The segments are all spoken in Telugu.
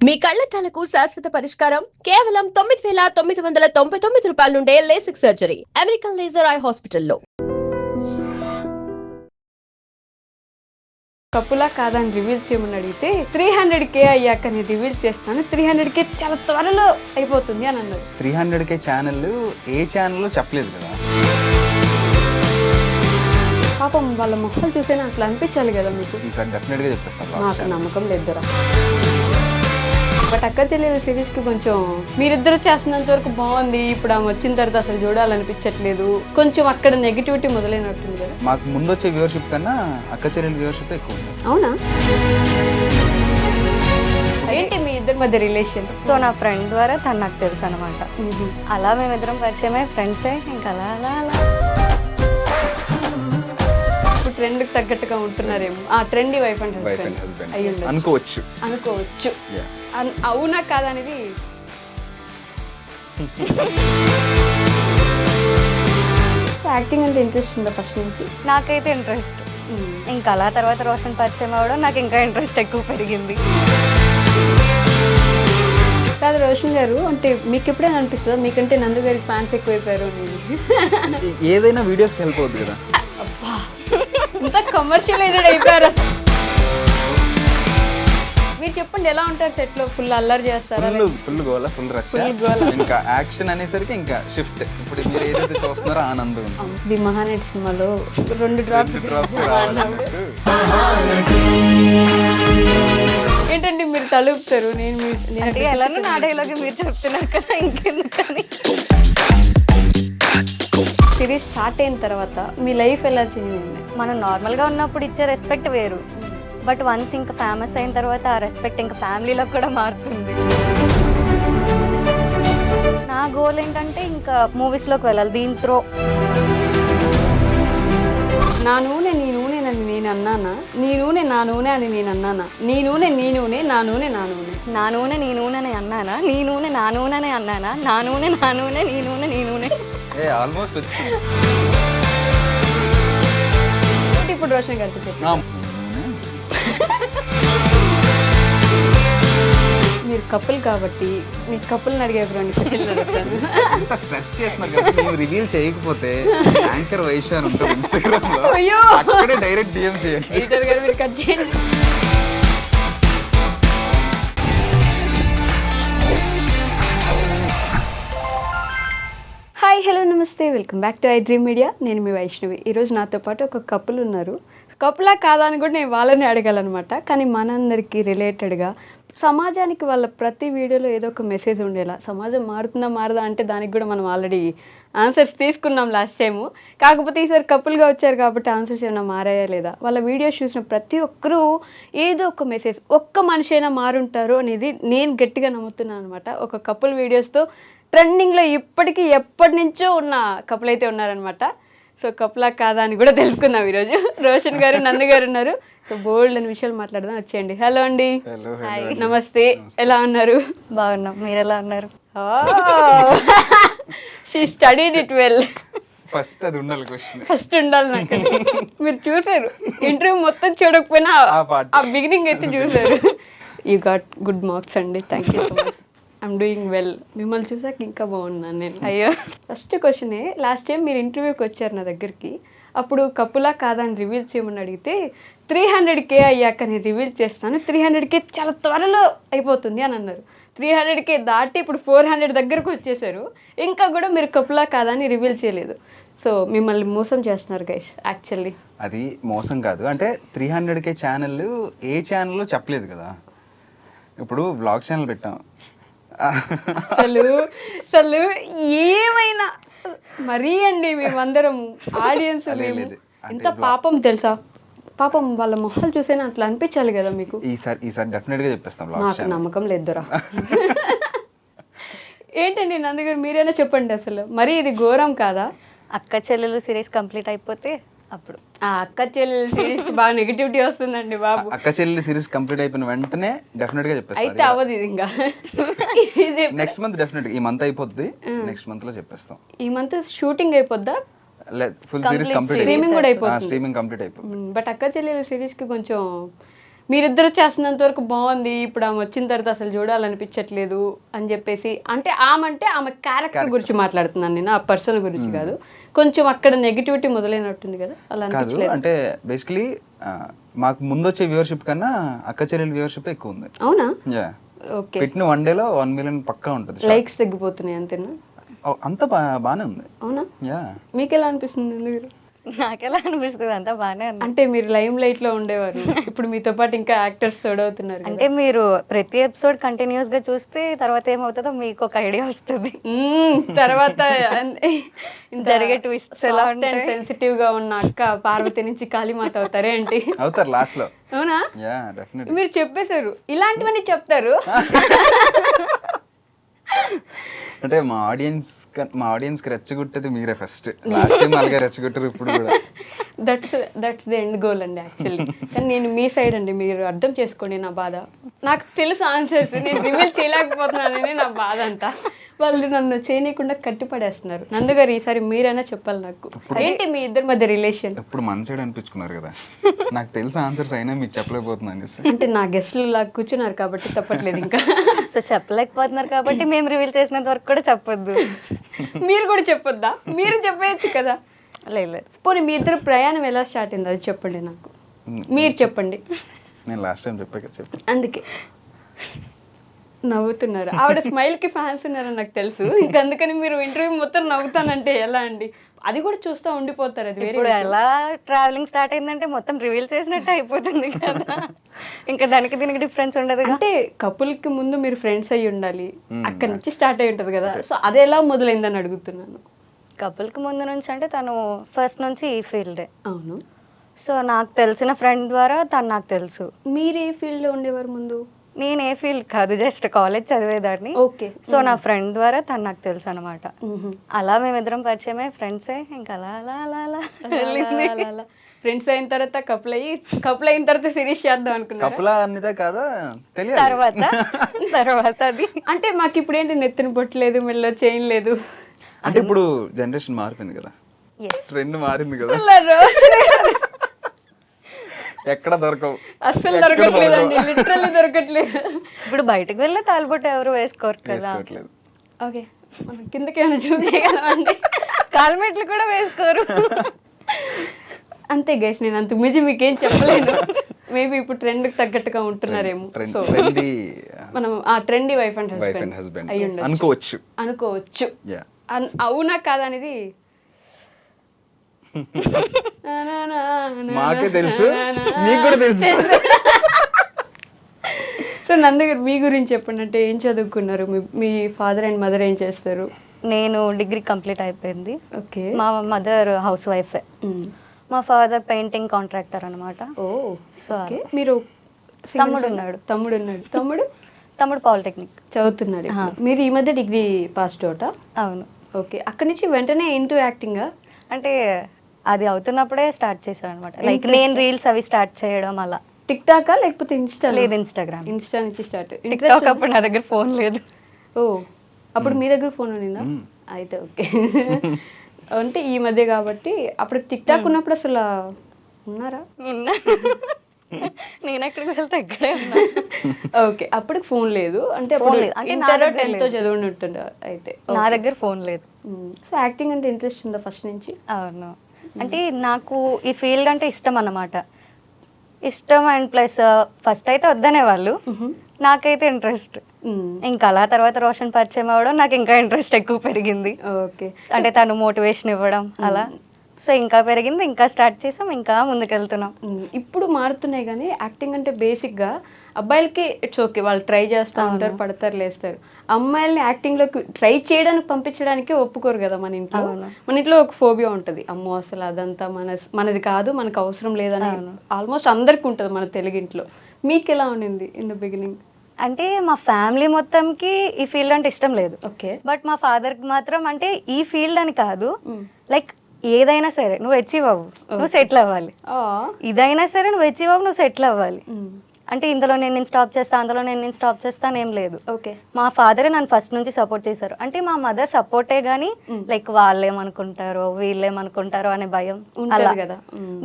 మీ కళ్లద్దాలకు శాశ్వత పరిష్కారం కేవలం 9,999 రూపాయల నుండే LASIK surgery American laser eye హాస్పిటల్లో. కపులా కాదని రివీల్ చేయమని అడిగితే 300K అయ్యాక నేను రివీల్ చేస్తాను, 300K చాలా త్వరలో అయిపోతుంది అని అన్నారు. 300K ఛానల్ ఏ ఛానల్లో చెప్పలేదు కదా. పాపం వాళ్ళ మొక్కలు చూసేనా అట్లా అనిపించాలి కదా మీకు. ఈసారి డెఫినెట్గా చెప్పేస్తాను. నాకు నమ్మకం లేదురా. బట్ అక్క చెల్లెల సిరీస్కి కొంచెం మీరిద్దరు చేస్తున్నంత వరకు బాగుంది, ఇప్పుడు ఆమె వచ్చిన తర్వాత అసలు చూడాలనిపించట్లేదు, కొంచెం అక్కడ నెగిటివిటీ మొదలైనట్టుంది కదా. మాకు ముందు వచ్చే వ్యూవర్షిప్ కన్నా అక్క చెల్లెల వ్యూవర్షిప్ ఎక్కువ ఉంది. అవునా? ఏంటి మీ ఇద్దరి మధ్య రిలేషన్? సో నా ఫ్రెండ్ ద్వారా తను నాకు తెలుసు అనమాట. అలా మేమిద్దరం పరిచయమే, ఫ్రెండ్సే. ఇంకా అలా అలా అలా ఇప్పుడు ట్రెండ్కి తగ్గట్టుగా ఉంటున్నారేమో. ఆ ట్రెండీ వైఫ్ అండ్ హస్బెండ్ అయ్యి అనుకోవచ్చు. అవునా కాదనేది యాక్టింగ్ అంటే ఇంట్రెస్ట్ ఉందా ఫస్ట్ నుంచి? నాకైతే ఇంట్రెస్ట్. ఇంకా అలా తర్వాత రోషన్ పరిచయం అవ్వడం నాకు ఇంకా ఇంట్రెస్ట్ ఎక్కువ పెరిగింది. కాదు రోషన్ గారు, అంటే మీకు ఎప్పుడైనా అనిపిస్తుందా మీకంటే నందు గారికి ఫ్యాన్స్ ఎక్కువైపోయారు? ఏదైనా వీడియోస్కి హెల్ప్ అవుతుంది కదా. అబ్బా, ఇంత కమర్షియలైజ్డ్ అయిపోయారు. మీరు చెప్పండి, ఎలా ఉంటారు సెట్ లో? ఫుల్ అల్లరి చేస్తారా? ఫుల్ గోల, ఫుల్ రచ్చ. ఇంకా యాక్షన్ అనేసరికి ఇంకా షిఫ్ట్. ఇప్పుడు మీరు ఏదైతే చూస్తున్నారో ఆనందం. ది మహానటి సినిమాలో 2 డ్రాప్స్ ఏంటండి మీరు తలుపుతారు? నేను ఎలానో నా డైలాగ్ మీరు చెప్తున్నారు కదా, ఇంకెందుకని. సిరీస్ స్టార్ట్ అయిన తర్వాత మీ లైఫ్ ఎలా చేంజ్ అయింది? మనం నార్మల్గా ఉన్నప్పుడు ఇచ్చే రెస్పెక్ట్ వేరు, బట్ వన్స్ ఇంకా ఫేమస్ అయిన తర్వాత ఆ రెస్పెక్ట్ ఇంకా ఫ్యామిలీలో కూడా మారుతుంది. నా గోల్ ఏంటంటే ఇంకా మూవీస్లోకి వెళ్ళాలి. దీంతో నా నూనె నీ నూనెనని నేను అన్నానా, నీ నూనె నా నూనె అని నేను అన్నానా, నీ నూనె నీ నూనె నా నూనె నా నూనె, నా నూనె నీ నూనెని అన్నానా, నీ నూనె నా నూనెని అన్నానా, నా నూనె నా నూనె నీ నూనె నీ నూనె. ఆల్మోస్ట్ వచ్చింది. ఇప్పుడు రోషన్ గారికి చెప్పు. మీరు కపుల్ కాబట్టి మీ కపుల్ని అడిగే 2 క్వశ్చన్లు అడుగుతాను. అంత స్ట్రెస్ చేస్తున్నారు కాబట్టి మేము రివీల్ చేయకపోతే యాంకర్ వైష్ అని ఉంటుంది ఇన్స్టాగ్రామ్ లో, అక్కడే డైరెక్ట్ డిఎం చేయండి. ఎడిటర్ గారు మీరు కట్ చేయండి. హాయ్, హలో, నమస్తే, welcome back to I dream media. నేను మీ వైష్ణవి. ఈరోజు నాతో పాటు ఒక కపుల్ ఉన్నారు. కపులా కాదా అని కూడా నేను వాళ్ళని అడగాలన్నమాట. కానీ మనందరికీ రిలేటెడ్గా సమాజానికి వాళ్ళ ప్రతి వీడియోలో ఏదో ఒక మెసేజ్ ఉండేలా, సమాజం మారుతుందా మారదా అంటే దానికి కూడా మనం ఆల్రెడీ ఆన్సర్స్ తీసుకున్నాం లాస్ట్ టైము. కాకపోతే ఈసారి కపుల్గా వచ్చారు కాబట్టి ఆన్సర్స్ ఏమైనా మారాయా లేదా, వాళ్ళ వీడియోస్ చూసిన ప్రతి ఒక్కరూ ఏదో ఒక మెసేజ్, ఒక్క మనిషి అయినా మారుంటారు అనేది నేను గట్టిగా నమ్ముతున్నాను అనమాట. ఒక కపుల్ వీడియోస్తో ట్రెండింగ్లో ఇప్పటికీ ఎప్పటి నుంచో ఉన్న కపుల్ అయితే ఉన్నారనమాట. సో కపులా కాదా అని కూడా తెలుసుకుందాం ఈరోజు. రోషన్ గారు, నందు గారు ఉన్నారు. సో బోల్డ్ అని విషయాలు మాట్లాడదాం, వచ్చేయండి. హలో అండి. నమస్తే, ఎలా ఉన్నారు? బాగున్నాం, మీరు ఎలా ఉన్నారు? She studied it well. First అది ఉండాలి క్వశ్చన్, ఫస్ట్ ఉండాలి నాకు. మీరు చూసారు ఇంటర్వ్యూ మొత్తం చూడకపోయినా ఆ బిగినింగ్ అయితే చూసారు. యూ గాట్ గుడ్ మార్క్స్ అండి, thank you so much. I'm doing well. మిమ్మల్ని చూసాక ఇంకా బాగున్నాను నేను. అయ్యో, ఫస్ట్ క్వశ్చనే, లాస్ట్ టైం మీరు ఇంటర్వ్యూకి వచ్చారు నా దగ్గరికి, అప్పుడు కపులా కాదా అని రివీల్ చేయమని అడిగితే 300K అయ్యాక నేను రివీల్ చేస్తాను, 300K చాలా త్వరలో అయిపోతుంది అని అన్నారు. 300K దాటి ఇప్పుడు 400 దగ్గరకు వచ్చేసారు, ఇంకా కూడా మీరు కపులా కాదా అని రివీల్ చేయలేదు. సో మిమ్మల్ని మోసం చేస్తున్నారు గైస్. యాక్చువల్లీ అది మోసం కాదు. అంటే 300K ఛానల్ ఏ ఛానల్లో చెప్పలేదు కదా. ఇప్పుడు వ్లాగ్ ఛానల్ పెట్టాం, అసలు ఏమైనా మరీ అండి మేమందరం ఆడియన్స్ ఎంత పాపం తెలుసా, పాపం వాళ్ళ మొహాలు చూసేనా అట్లా అనిపించాలి కదా మీకు. ఈసారి డెఫినెట్ గా చెప్పేస్తాం. నాకు నమ్మకం లేదురా. ఏంటండి నందుగారు, మీరైనా చెప్పండి, అసలు మరి ఇది ఘోరం కాదా? అక్క చెల్లెలు సిరీస్ కంప్లీట్ అయిపోతే అప్పుడు అక్క చెల్లెలు సిరీస్ బాగా నెగిటివిటీ వస్తుందండి బాబు. అక్క చెల్లెలు సిరీస్ కంప్లీట్ అయిపోయిన వెంటనే డెఫినెట్ గా చెప్పేస్తాం. అయితే అవ్వదు ఇది ఇంకా. నెక్స్ట్ మంత్ డెఫినెట్ ఈ మంత్ అయిపోద్ది, నెక్స్ట్ మంత్ లో చెప్పేస్తాం. ఈ మంత్ షూటింగ్ అయిపోద్దా? ఫుల్ సిరీస్ కంప్లీట్, స్ట్రీమింగ్ కూడా అయిపోతుంది. స్ట్రీమింగ్ కంప్లీట్ అయిపోతుంది. బట్ అక్క చెల్లెలు సిరీస్ కి కొంచెం మీరిద్దరు చేస్తున్నంత వరకు బాగుంది, ఇప్పుడు ఆమె వచ్చిన తర్వాత అసలు చూడాలనిపించట్లేదు అని చెప్పేసి, అంటే ఆమె క్యారెక్టర్ గురించి మాట్లాడుతున్నాను నేను, ఆ పర్సన్ గురించి కాదు. కొంచెం అక్కడ నెగిటివిటీ మొదలైనట్టుంది కదా, అలా కాదు అనిపించలేదు? అంటే బేసికలీ మాకు ముందు వచ్చే వ్యూవర్షిప్ కన్నా అక్క చెల్లెల వ్యూవర్షిప్ ఎక్కువ ఉంది. అవునా? Yeah, okay. పెట్టిన 1 డేలో 1 మిలియన్ పక్కా ఉంటుంది. లైక్స్ తగ్గిపోతున్నాయి అంతేనా? అంతా బాగానే ఉంది. అవునా? యా, మీకు ఎలా అనిపిస్తుంది మీరు? నాకెలా అనిపిస్తుంది, అంతా బాగానే ఉంది. అంటే మీరు లైమ్ లైట్ లో ఉండేవారు, ఇప్పుడు మీతో పాటు ఇంకా యాక్టర్స్ తోడవుతున్నారు అంటే మీరు ప్రతి ఎపిసోడ్ కంటిన్యూస్ గా చూస్తే తర్వాత ఏమవుతుందో మీకు ఒక ఐడియా వస్తుంది. తర్వాత జరిగే twists ఎలా ఉంటాయి. సెన్సిటివ్ గా ఉన్న అక్క పార్వతి నుంచి కాళీమాత అవుతారే ఏంటి? అవుతారు లాస్ట్ లో. అవునా? Yeah, definitely. మీరు చెప్పేశారు, ఇలాంటివన్నీ చెప్తారు. అంటే మా ఆడియన్స్ కి రెచ్చగొట్టేది మీరే ఫస్ట్. లాస్ట్ టైం అలాగే రెచ్చగొట్టారు, ఇప్పుడు కూడా. దట్స్ ది ఎండ్ గోల్ అండి యాక్చువల్లీ. కానీ నేను మీ సైడ్ అండి, మీరు అర్థం చేసుకోండి నా బాధ. నాకు తెలుసు ఆన్సర్స్, నేను రివీల్ చేయలేకపోతున్నానని నా బాధ అంతా. వాళ్ళు నన్ను చేయనీయకుండా కట్టిపడేస్తున్నారు. నందుగారు ఈసారి మీరైనా చెప్పాలి నాకు, ఏంటి మీ ఇద్దరి మధ్య రిలేషన్? ఇప్పుడు మన సైడ్ అనిపించుకున్నారు కదా, నాకు తెలుసు ఆన్సర్స్ అయినా మీకు చెప్పలేకపోతున్నాను. అంటే నా గెస్ట్లు ఇలా కూర్చున్నారు కాబట్టి చెప్పట్లేదు ఇంకా. సో చెప్పలేకపోతున్నారు కాబట్టి మేము రివీల్ చేసినంత వరకు కూడా చెప్పొద్దు. మీరు కూడా చెప్పొద్దా? మీరు చెప్పేయచ్చు కదా. లేదు. పోనీ మీ ఇద్దరు ప్రయాణం ఎలా స్టార్ట్ అయింది అది చెప్పండి నాకు. మీరు చెప్పండి. నేను లాస్ట్ టైం చెప్పాను. అందుకే నవ్వుతున్నారు. ఆవిడ స్మైల్ కి ఫ్యాన్స్ ఉన్నారని నాకు తెలుసు, ఇంకా అందుకని మీరు ఇంటర్వ్యూ మొత్తం నవ్వుతానంటే ఎలా అండి? అది కూడా చూస్తూ ఉండిపోతారు. అది వేరే ఇప్పుడు ఎలా ట్రావెలింగ్ స్టార్ట్ అయిందంటే మొత్తం రివీల్ చేసినట్టు అయిపోతుంది కదా, ఇంకా దానికి దీనికి డిఫరెన్స్ ఉండదు. అంటే కపుల్ కి ముందు మీరు ఫ్రెండ్స్ అయ్యి ఉండాలి, అక్కడి నుంచి స్టార్ట్ అయి ఉంటది కదా. సో అది ఎలా మొదలైందని అడుగుతున్నాను. కపుల్కి ముందు నుంచి అంటే తను ఫస్ట్ నుంచి ఈ ఫీల్డే. అవును. సో నాకు తెలిసిన ఫ్రెండ్ ద్వారా తను నాకు తెలుసు. మీరు ఏ ఫీల్డ్ లో ఉండేవారు ముందు? నేను ఏ ఫీల్డ్ కాదు, జస్ట్ కాలేజ్ చదివేదాన్ని. ఓకే. సో నా ఫ్రెండ్ ద్వారా తను నాకు తెలుసు అనమాట. అలా మేమిద్దరం పరిచయమే, ఫ్రెండ్సే. ఇంకా అలా అలా అలా అలా ఫ్రెండ్స్ అయిన తర్వాత కపుల్ అయిన తర్వాత సిరీస్ చేద్దాం అనుకున్నా. కపులా అన్నదే కాదా తెలియదు. తర్వాత అది అంటే మాకు ఇప్పుడు ఏంటి, నెత్తిన పొట్టలేదు, మెల్ల చైన్ లేదు. అంటే ఇప్పుడు జనరేషన్ మారిపోయింది కదా, ట్రెండ్ మారింది కదా, ఎక్కడ దొరకవు, అస్సలు దొరకట్లేదండి, లిటరల్లీ దొరకట్లేదు. ఇప్పుడు బయటకు వెళ్ళి తాలిబొట్టు ఎవరు వేసుకోరు కదా. ఓకే, మనం కిందకి ఏమైనా చూపించగలమండి? కాల్మెట్లు కూడా వేసుకోరు. అంతే గైస్, నేను అంత మించి మీకేం చెప్పలేను. మేబీ ఇప్పుడు ట్రెండ్ తగ్గట్టుగా ఉంటున్నారేమో. సో మనం ఆ ట్రెండీ వైఫ్ అండ్ హస్బెండ్ అయ్యి అనుకోవచ్చు. అవునా కాదా అనేది మాకే తెలుసు, మీకు కూడా తెలుసు. సో నందగారు మీ గురించి చెప్పండి. అంటే ఏం చదువుకున్నారు? మీ ఫాదర్ అండ్ మదర్ ఏం చేస్తారు? నేను డిగ్రీ కంప్లీట్ అయిపోయింది. ఓకే. మా మదర్ హౌస్ వైఫే, మా ఫాదర్ పెయింటింగ్ కాంట్రాక్టర్ అనమాట. ఓ, సో మీరు తమ్ముడు తమ్ముడు పాలిటెక్నిక్ చదువుతున్నాడు. మీరు ఈ మధ్య డిగ్రీ పాస్ అవుటా? అవును. ఓకే. అక్కడి నుంచి వెంటనే ఇంటూ యాక్టింగ్? అంటే అది అవుతున్నప్పుడే స్టార్ట్ చేశాను అనమాట. లైక్ నేను రీల్స్ అవి స్టార్ట్ చేయడం అలా. టిక్ టాకా లేకపోతే ఇన్స్టా? లేదు, ఇన్స్టా నుంచి స్టార్ట్. టిక్ టాక్ అప్పుడు నా దగ్గర ఫోన్ లేదు. ఓ, అప్పుడు మీ దగ్గర ఫోన్ ఉన్నిందా? అయితే ఓకే. అంటే ఈ మధ్య కాబట్టి, అప్పుడు టిక్ టాక్ ఉన్నప్పుడు అసలు ఉన్నారా? నేను ఎక్కడికి వెళ్తే ఇక్కడే ఉన్నా. ఓకే, అప్పుడు ఫోన్ లేదు అంటే ఇంటర్ 10th చదివి ఉంటుండే. అయితే నా దగ్గర ఫోన్ లేదు. సో యాక్టింగ్ అంటే ఇంట్రెస్ట్ ఉందా ఫస్ట్ నుంచి? అవును. అంటే నాకు ఈ ఫీల్డ్ అంటే ఇష్టం అన్నమాట. ఇష్టం అండ్ ప్లస్ ఫస్ట్ అయితే వద్దనే వాళ్ళు, నాకైతే ఇంట్రెస్ట్. ఇంకా అలా తర్వాత రోషన్ పరిచయం అవ్వడం నాకు ఇంకా ఇంట్రెస్ట్ ఎక్కువ పెరిగింది. ఓకే. అంటే తను మోటివేషన్ ఇవ్వడం అలా, సో ఇంకా పెరిగింది, ఇంకా స్టార్ట్ చేసాం, ఇంకా ముందుకెళ్తున్నాం. ఇప్పుడు మారుతున్నాయి కానీ యాక్టింగ్ అంటే బేసిక్గా అబ్బాయిలకి ఇట్స్ ఓకే, వాళ్ళు ట్రై చేస్తూ ఉంటారు, పడతారు, లేస్తారు. అమ్మాయిల్ని యాక్టింగ్లోకి ట్రై చేయడానికి పంపించడానికి ఒప్పుకోరు కదా మన ఇంట్లో. మన ఇంట్లో ఒక ఫోబియా ఉంటుంది, అమ్మో అసలు అదంతా మనది కాదు, మనకు అవసరం లేదని ఆల్మోస్ట్ అందరికి ఉంటుంది మన తెలుగింట్లో. మీకు ఎలా ఉండింది ఇన్ ద బిగినింగ్? అంటే మా ఫ్యామిలీ మొత్తంకి ఈ ఫీల్డ్ అంటే ఇష్టం లేదు. ఓకే. బట్ మా ఫాదర్కి మాత్రం అంటే ఈ ఫీల్డ్ అని కాదు, లైక్ ఏదైనా సరే నువ్వు అచీవ్ అవ్వు, నువ్వు సెటిల్ అవ్వాలి. ఇదైనా సరే నువ్వు అచీవ్ అవ్వు, నువ్వు సెటిల్ అవ్వాలి అంటే ఇందులో నేను స్టాప్ చేస్తా, అందులో నేను స్టాప్ చేస్తాను ఏం లేదు. ఓకే. మా ఫాదరే నన్ను ఫస్ట్ నుంచి సపోర్ట్ చేశారు. అంటే మా మదర్ సపోర్టే కానీ లైక్ వాళ్ళు ఏమనుకుంటారో వీళ్ళేమనుకుంటారో అనే భయం అలా కదా.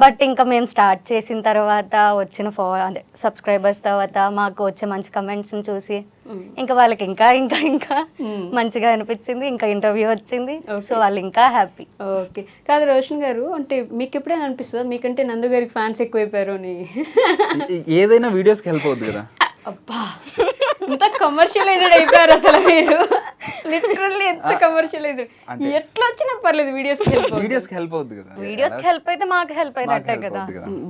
బట్ ఇంకా మేము స్టార్ట్ చేసిన తర్వాత వచ్చిన అదే సబ్స్క్రైబర్స్ తర్వాత మాకు వచ్చే మంచి కమెంట్స్ని చూసి ఇంకా వాళ్ళకి ఇంకా ఇంకా ఇంకా మంచిగా అనిపించింది. ఇంకా ఇంటర్వ్యూ వచ్చింది, సో వాళ్ళు ఇంకా హ్యాపీ. ఓకే. కాదు రోషన్ గారు, అంటే మీకు ఎప్పుడైనా అనిపిస్తుందా మీకంటే నందు గారికి ఫ్యాన్స్ ఎక్కువైపోయారు అని? ఏదైనా వీడియోస్కి హెల్ప్ అవుతుంది కదా. అబ్బా, ఎంత కమర్షియలైజ్డ్ అయిపోయారు అసలు మీరు. లిటరల్లీ ఎంత కమర్షియలైజ్డ్. ఎట్లా వచ్చినా పర్లేదు వీడియోస్కి హెల్ప్ అవుతుంది కదా. వీడియోస్కి హెల్ప్ అయితే మాకు హెల్ప్ అయినట్టే కదా.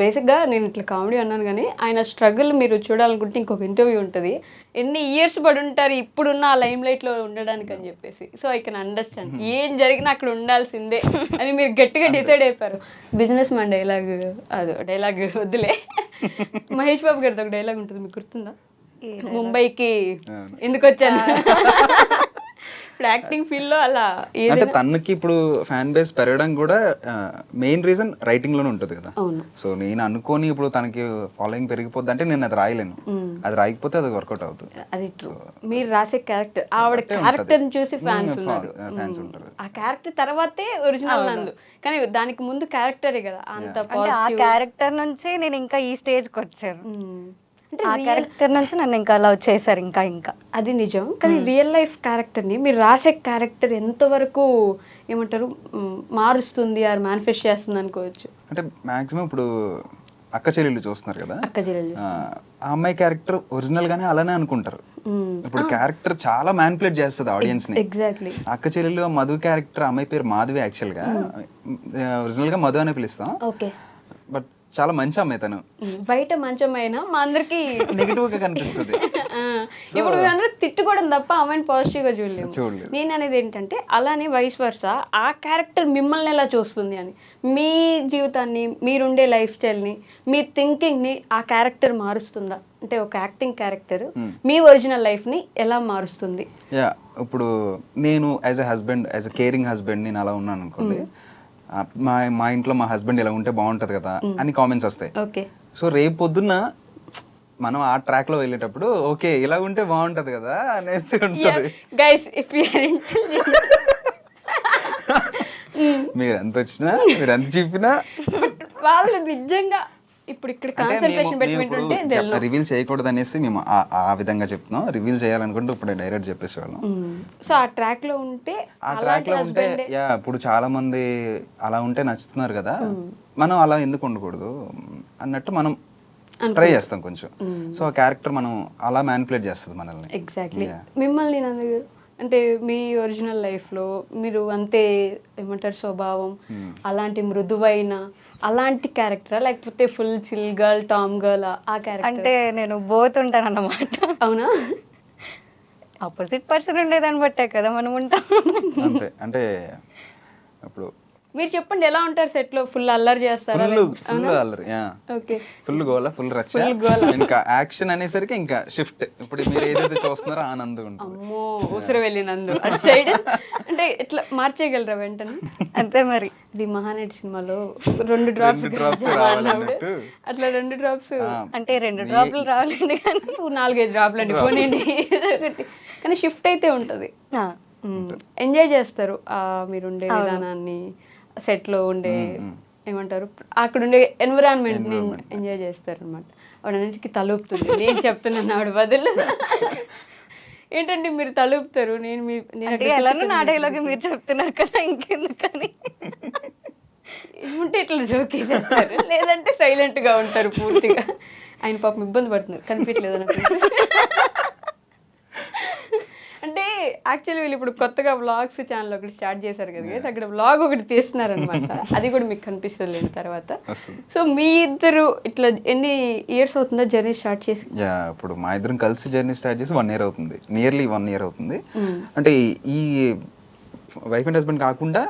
బేసిక్ గా నేను ఇట్లా కామెడీ అన్నాను కానీ ఆయన స్ట్రగుల్ మీరు చూడాలనుకుంటే ఇంకొక ఇంటర్వ్యూ ఉంటుంది. ఎన్ని ఇయర్స్ పడి ఉంటారు ఇప్పుడున్న ఆ లైమ్ లైట్ లో ఉండడానికి అని చెప్పేసి. So I can understand. ఏం జరిగినా అక్కడ ఉండాల్సిందే అని మీరు గట్టిగా డిసైడ్ అయిపోయారు. బిజినెస్ మ్యాన్ డైలాగ్, అది డైలాగ్ వద్దులే, మహేష్ బాబు గారిది ఒక డైలాగ్ ఉంటుంది, మీకు గుర్తుందా? ముంబైకి ఎందుకు వచ్చాను. ఇప్పుడు యాక్టింగ్ ఫీల్డ్ లో అలా అంటే తనకి ఇప్పుడు ఫ్యాన్ బేస్ పెరగడం కూడా మెయిన్ రీజన్ రైటింగ్ లోనే ఉంటుంది కదా. సో నేను అనుకోని ఇప్పుడు తనకి ఫాలోయింగ్ పెరిగిపోద్ది అంటే నేను అది రాయలేను, అది రాయకపోతే అది వర్కౌట్ అవుతుంది. అది ట్రూ. మీరు రాసే క్యారెక్టర్, ఆవిడ క్యారెక్టర్ చూసి ఫ్యాన్స్ ఉంటారు. ఆ క్యారెక్టర్ తర్వాతే ఒరిజినల్ నందు, కానీ దానికి ముందు క్యారెక్టరే కదా అంత ఆ క్యారెక్టర్ నుంచి నేను ఇంకా ఈ స్టేజ్కి వచ్చాను. ఆ క్యారెక్టర్ నుంచి నన్ను ఇంకా లవ్ చేశారు ఇంకా ఇంకా. అది నిజం. కానీ రియల్ లైఫ్ క్యారెక్టర్ని మీరు రాసే క్యారెక్టర్ ఎంతవరకు ఏమంటారు మారుస్తుంది, ఆర్ మేనిఫెస్ట్ చేస్తుంది అనుకోవచ్చు? అంటే మాక్సిమం ఇప్పుడు అక్క చెల్లెళ్ళు చూస్తున్నారు కదా, అక్క చెల్లెళ్ళు ఆ అమ్మాయి క్యారెక్టర్ ఒరిజినల్ గానే అలానే అనుకుంటారు. ఇప్పుడు క్యారెక్టర్ చాలా మ్యానిపులేట్ చేస్తుంది ఆడియన్స్ ని. ఎగ్జాక్ట్లీ. అక్క చెల్లెలు మధు క్యారెక్టర్, అమ్మాయి పేరు మాధవి, యాక్చువల్ గా ఒరిజినల్ గా మధు అనే పిలుస్తాం. ఓకే. బట్ చాలా మంచి అమ్మాయి తను. బయట మంచి అమ్మాయినా మా అందరికి నెగిటివ్ గా కనిపిస్తుంది. ఇప్పుడు అందరూ తిట్టుకోవడం తప్ప అమ్మాయిని పాజిటివ్ గా చూడలేదు. నేను అనేది ఏంటంటే అలానే వైస్ వర్సా ఆ క్యారెక్టర్ మిమ్మల్ని ఎలా చూస్తుంది అని, మీ జీవితాన్ని, మీరుండే లైఫ్ స్టైల్ని, మీ థింకింగ్ని ఆ క్యారెక్టర్ మారుస్తుందా? అంటే ఒక యాక్టింగ్ క్యారెక్టర్ మీ ఒరిజినల్ లైఫ్ని ఎలా మారుస్తుంది? యా, ఇప్పుడు నేను as a husband, as a caring husband నేను అలా ఉన్నాను అనుకోండి, మా ఇంట్లో మా హస్బెండ్ ఇలా ఉంటే బాగుంటది కదా అని కామెంట్స్ వస్తాయి. ఓకే. సో రేపు పొద్దున్న మనం ఆ ట్రాక్ లో వెళ్ళేటప్పుడు ఓకే ఇలా ఉంటే బాగుంటది కదా అనేసి ఉంటది. Guys if you are intelligent, మీరు ఎంత వచ్చినా మీరు ఎంత చెప్పినా వాళ్ళు నిజంగా ఇప్పుడు ఇక్కడ కాన్సంట్రేషన్ పెట్టుకుంటుంటే రివీల్ చేయకూడదు అనేసి మేము ఆ విధంగా చెప్తున్నాం. రివీల్ చేయాలనుకుంటే ఇప్పుడు డైరెక్ట్ చెప్పేసేవాళ్ళం. సో ఆ ట్రాక్ లో ఉంటే, యా ఇప్పుడు చాలా మంది అలా ఉంటే నచ్చుతున్నారు కదా, మనం అలా ఎందుకు ఉండకూడదు అన్నట్టు మనం ట్రై చేస్తాం కొంచెం. సో ఆ క్యారెక్టర్ మనం అలా మ్యానిపులేట్ చేస్తుంది మనల్ని. ఎగ్జాక్ట్లీ. మిమ్మల్ని నందు గారు అంటే మీ ఒరిజినల్ లైఫ్లో మీరు అంతే ఏమంటారు స్వభావం, అలాంటి మృదువైన అలాంటి క్యారెక్టరా లేకపోతే full chill girl, Tom girl ఆ క్యారెక్టర్? అంటే నేను బోత్ ఉంటాను అన్నమాట. అవునా? ఆపోజిట్ పర్సన్ ఉండేదాన్ని బట్టే కదా మనం ఉంటాం. అంతే. అంటే ఇప్పుడు మీరు చెప్పండి ఎలా ఉంటారు సెట్ లో? ఫుల్ అల్లరి చేస్తారా? ఫుల్ అల్లరి. ఓకే. ఫుల్ గోల, ఫుల్ రచ్చ, ఇంకా యాక్షన్ అనేసరికి ఇంకా షిఫ్ట్. ఇప్పుడు మీరు ఏదైతే చూస్తున్నారో ఆనంద్ ఉంటుంది. అమ్మో ఊసర వెళ్ళినందు అటు సైడ్ అంటే ఇట్లా మార్చేయగలరా వెంటనే? అంతే మరి. ఇది మహానటి సినిమాలో 2 డ్రాప్స్ అట్లా 2 డ్రాప్స్ అంటే 2 డ్రాప్లు రావాలండి కానీ 4-5 డ్రాప్లు అండి పోనండి. కానీ షిఫ్ట్ అయితే ఉంటది, ఎంజాయ్ చేస్తారు మీరు ఉండే విధానాన్ని, సెట్ లో ఉండే ఏమంటారు అక్కడ ఉండే ఎన్విరాన్మెంట్ ని ఎంజాయ్ చేస్తారు అనమాట. వాడన్నిటికీ తలూపుతుంది. నేను చెప్తున్నాను ఆవిడ బదులు. ఏంటంటే మీరు తలూపుతారు, నేను ఎలానో నా డైలాగ్ మీరు చెప్తున్నారు కదా ఇంకెందుకని. ఏముంటే ఇట్లా జోక్ చేస్తారు, లేదంటే సైలెంట్ గా ఉంటారు పూర్తిగా. ఆయన పాపం ఇబ్బంది పడుతున్నారు, కనిపించలేదు నాకు. అంటే యాక్చువల్లీ వీళ్ళు ఇప్పుడు కొత్తగా వ్లాగ్స్ ఛానల్ ఒకటి స్టార్ట్ చేశారు కదా, అక్కడ వ్లాగ్ ఒకటి తీస్తున్నారు అనమాట. అది కూడా మీకు కనిపిస్తుంది లేని తర్వాత. సో మీ ఇద్దరు ఇట్లా ఎన్ని ఇయర్స్ అవుతుందో జర్నీ స్టార్ట్ చేసి? ఇప్పుడు మా ఇద్దరం కలిసి జర్నీ స్టార్ట్ చేసి 1 year అవుతుంది, నియర్లీ 1 year అవుతుంది. అంటే ఈ వైఫ్ అండ్ హస్బెండ్ కాకుండా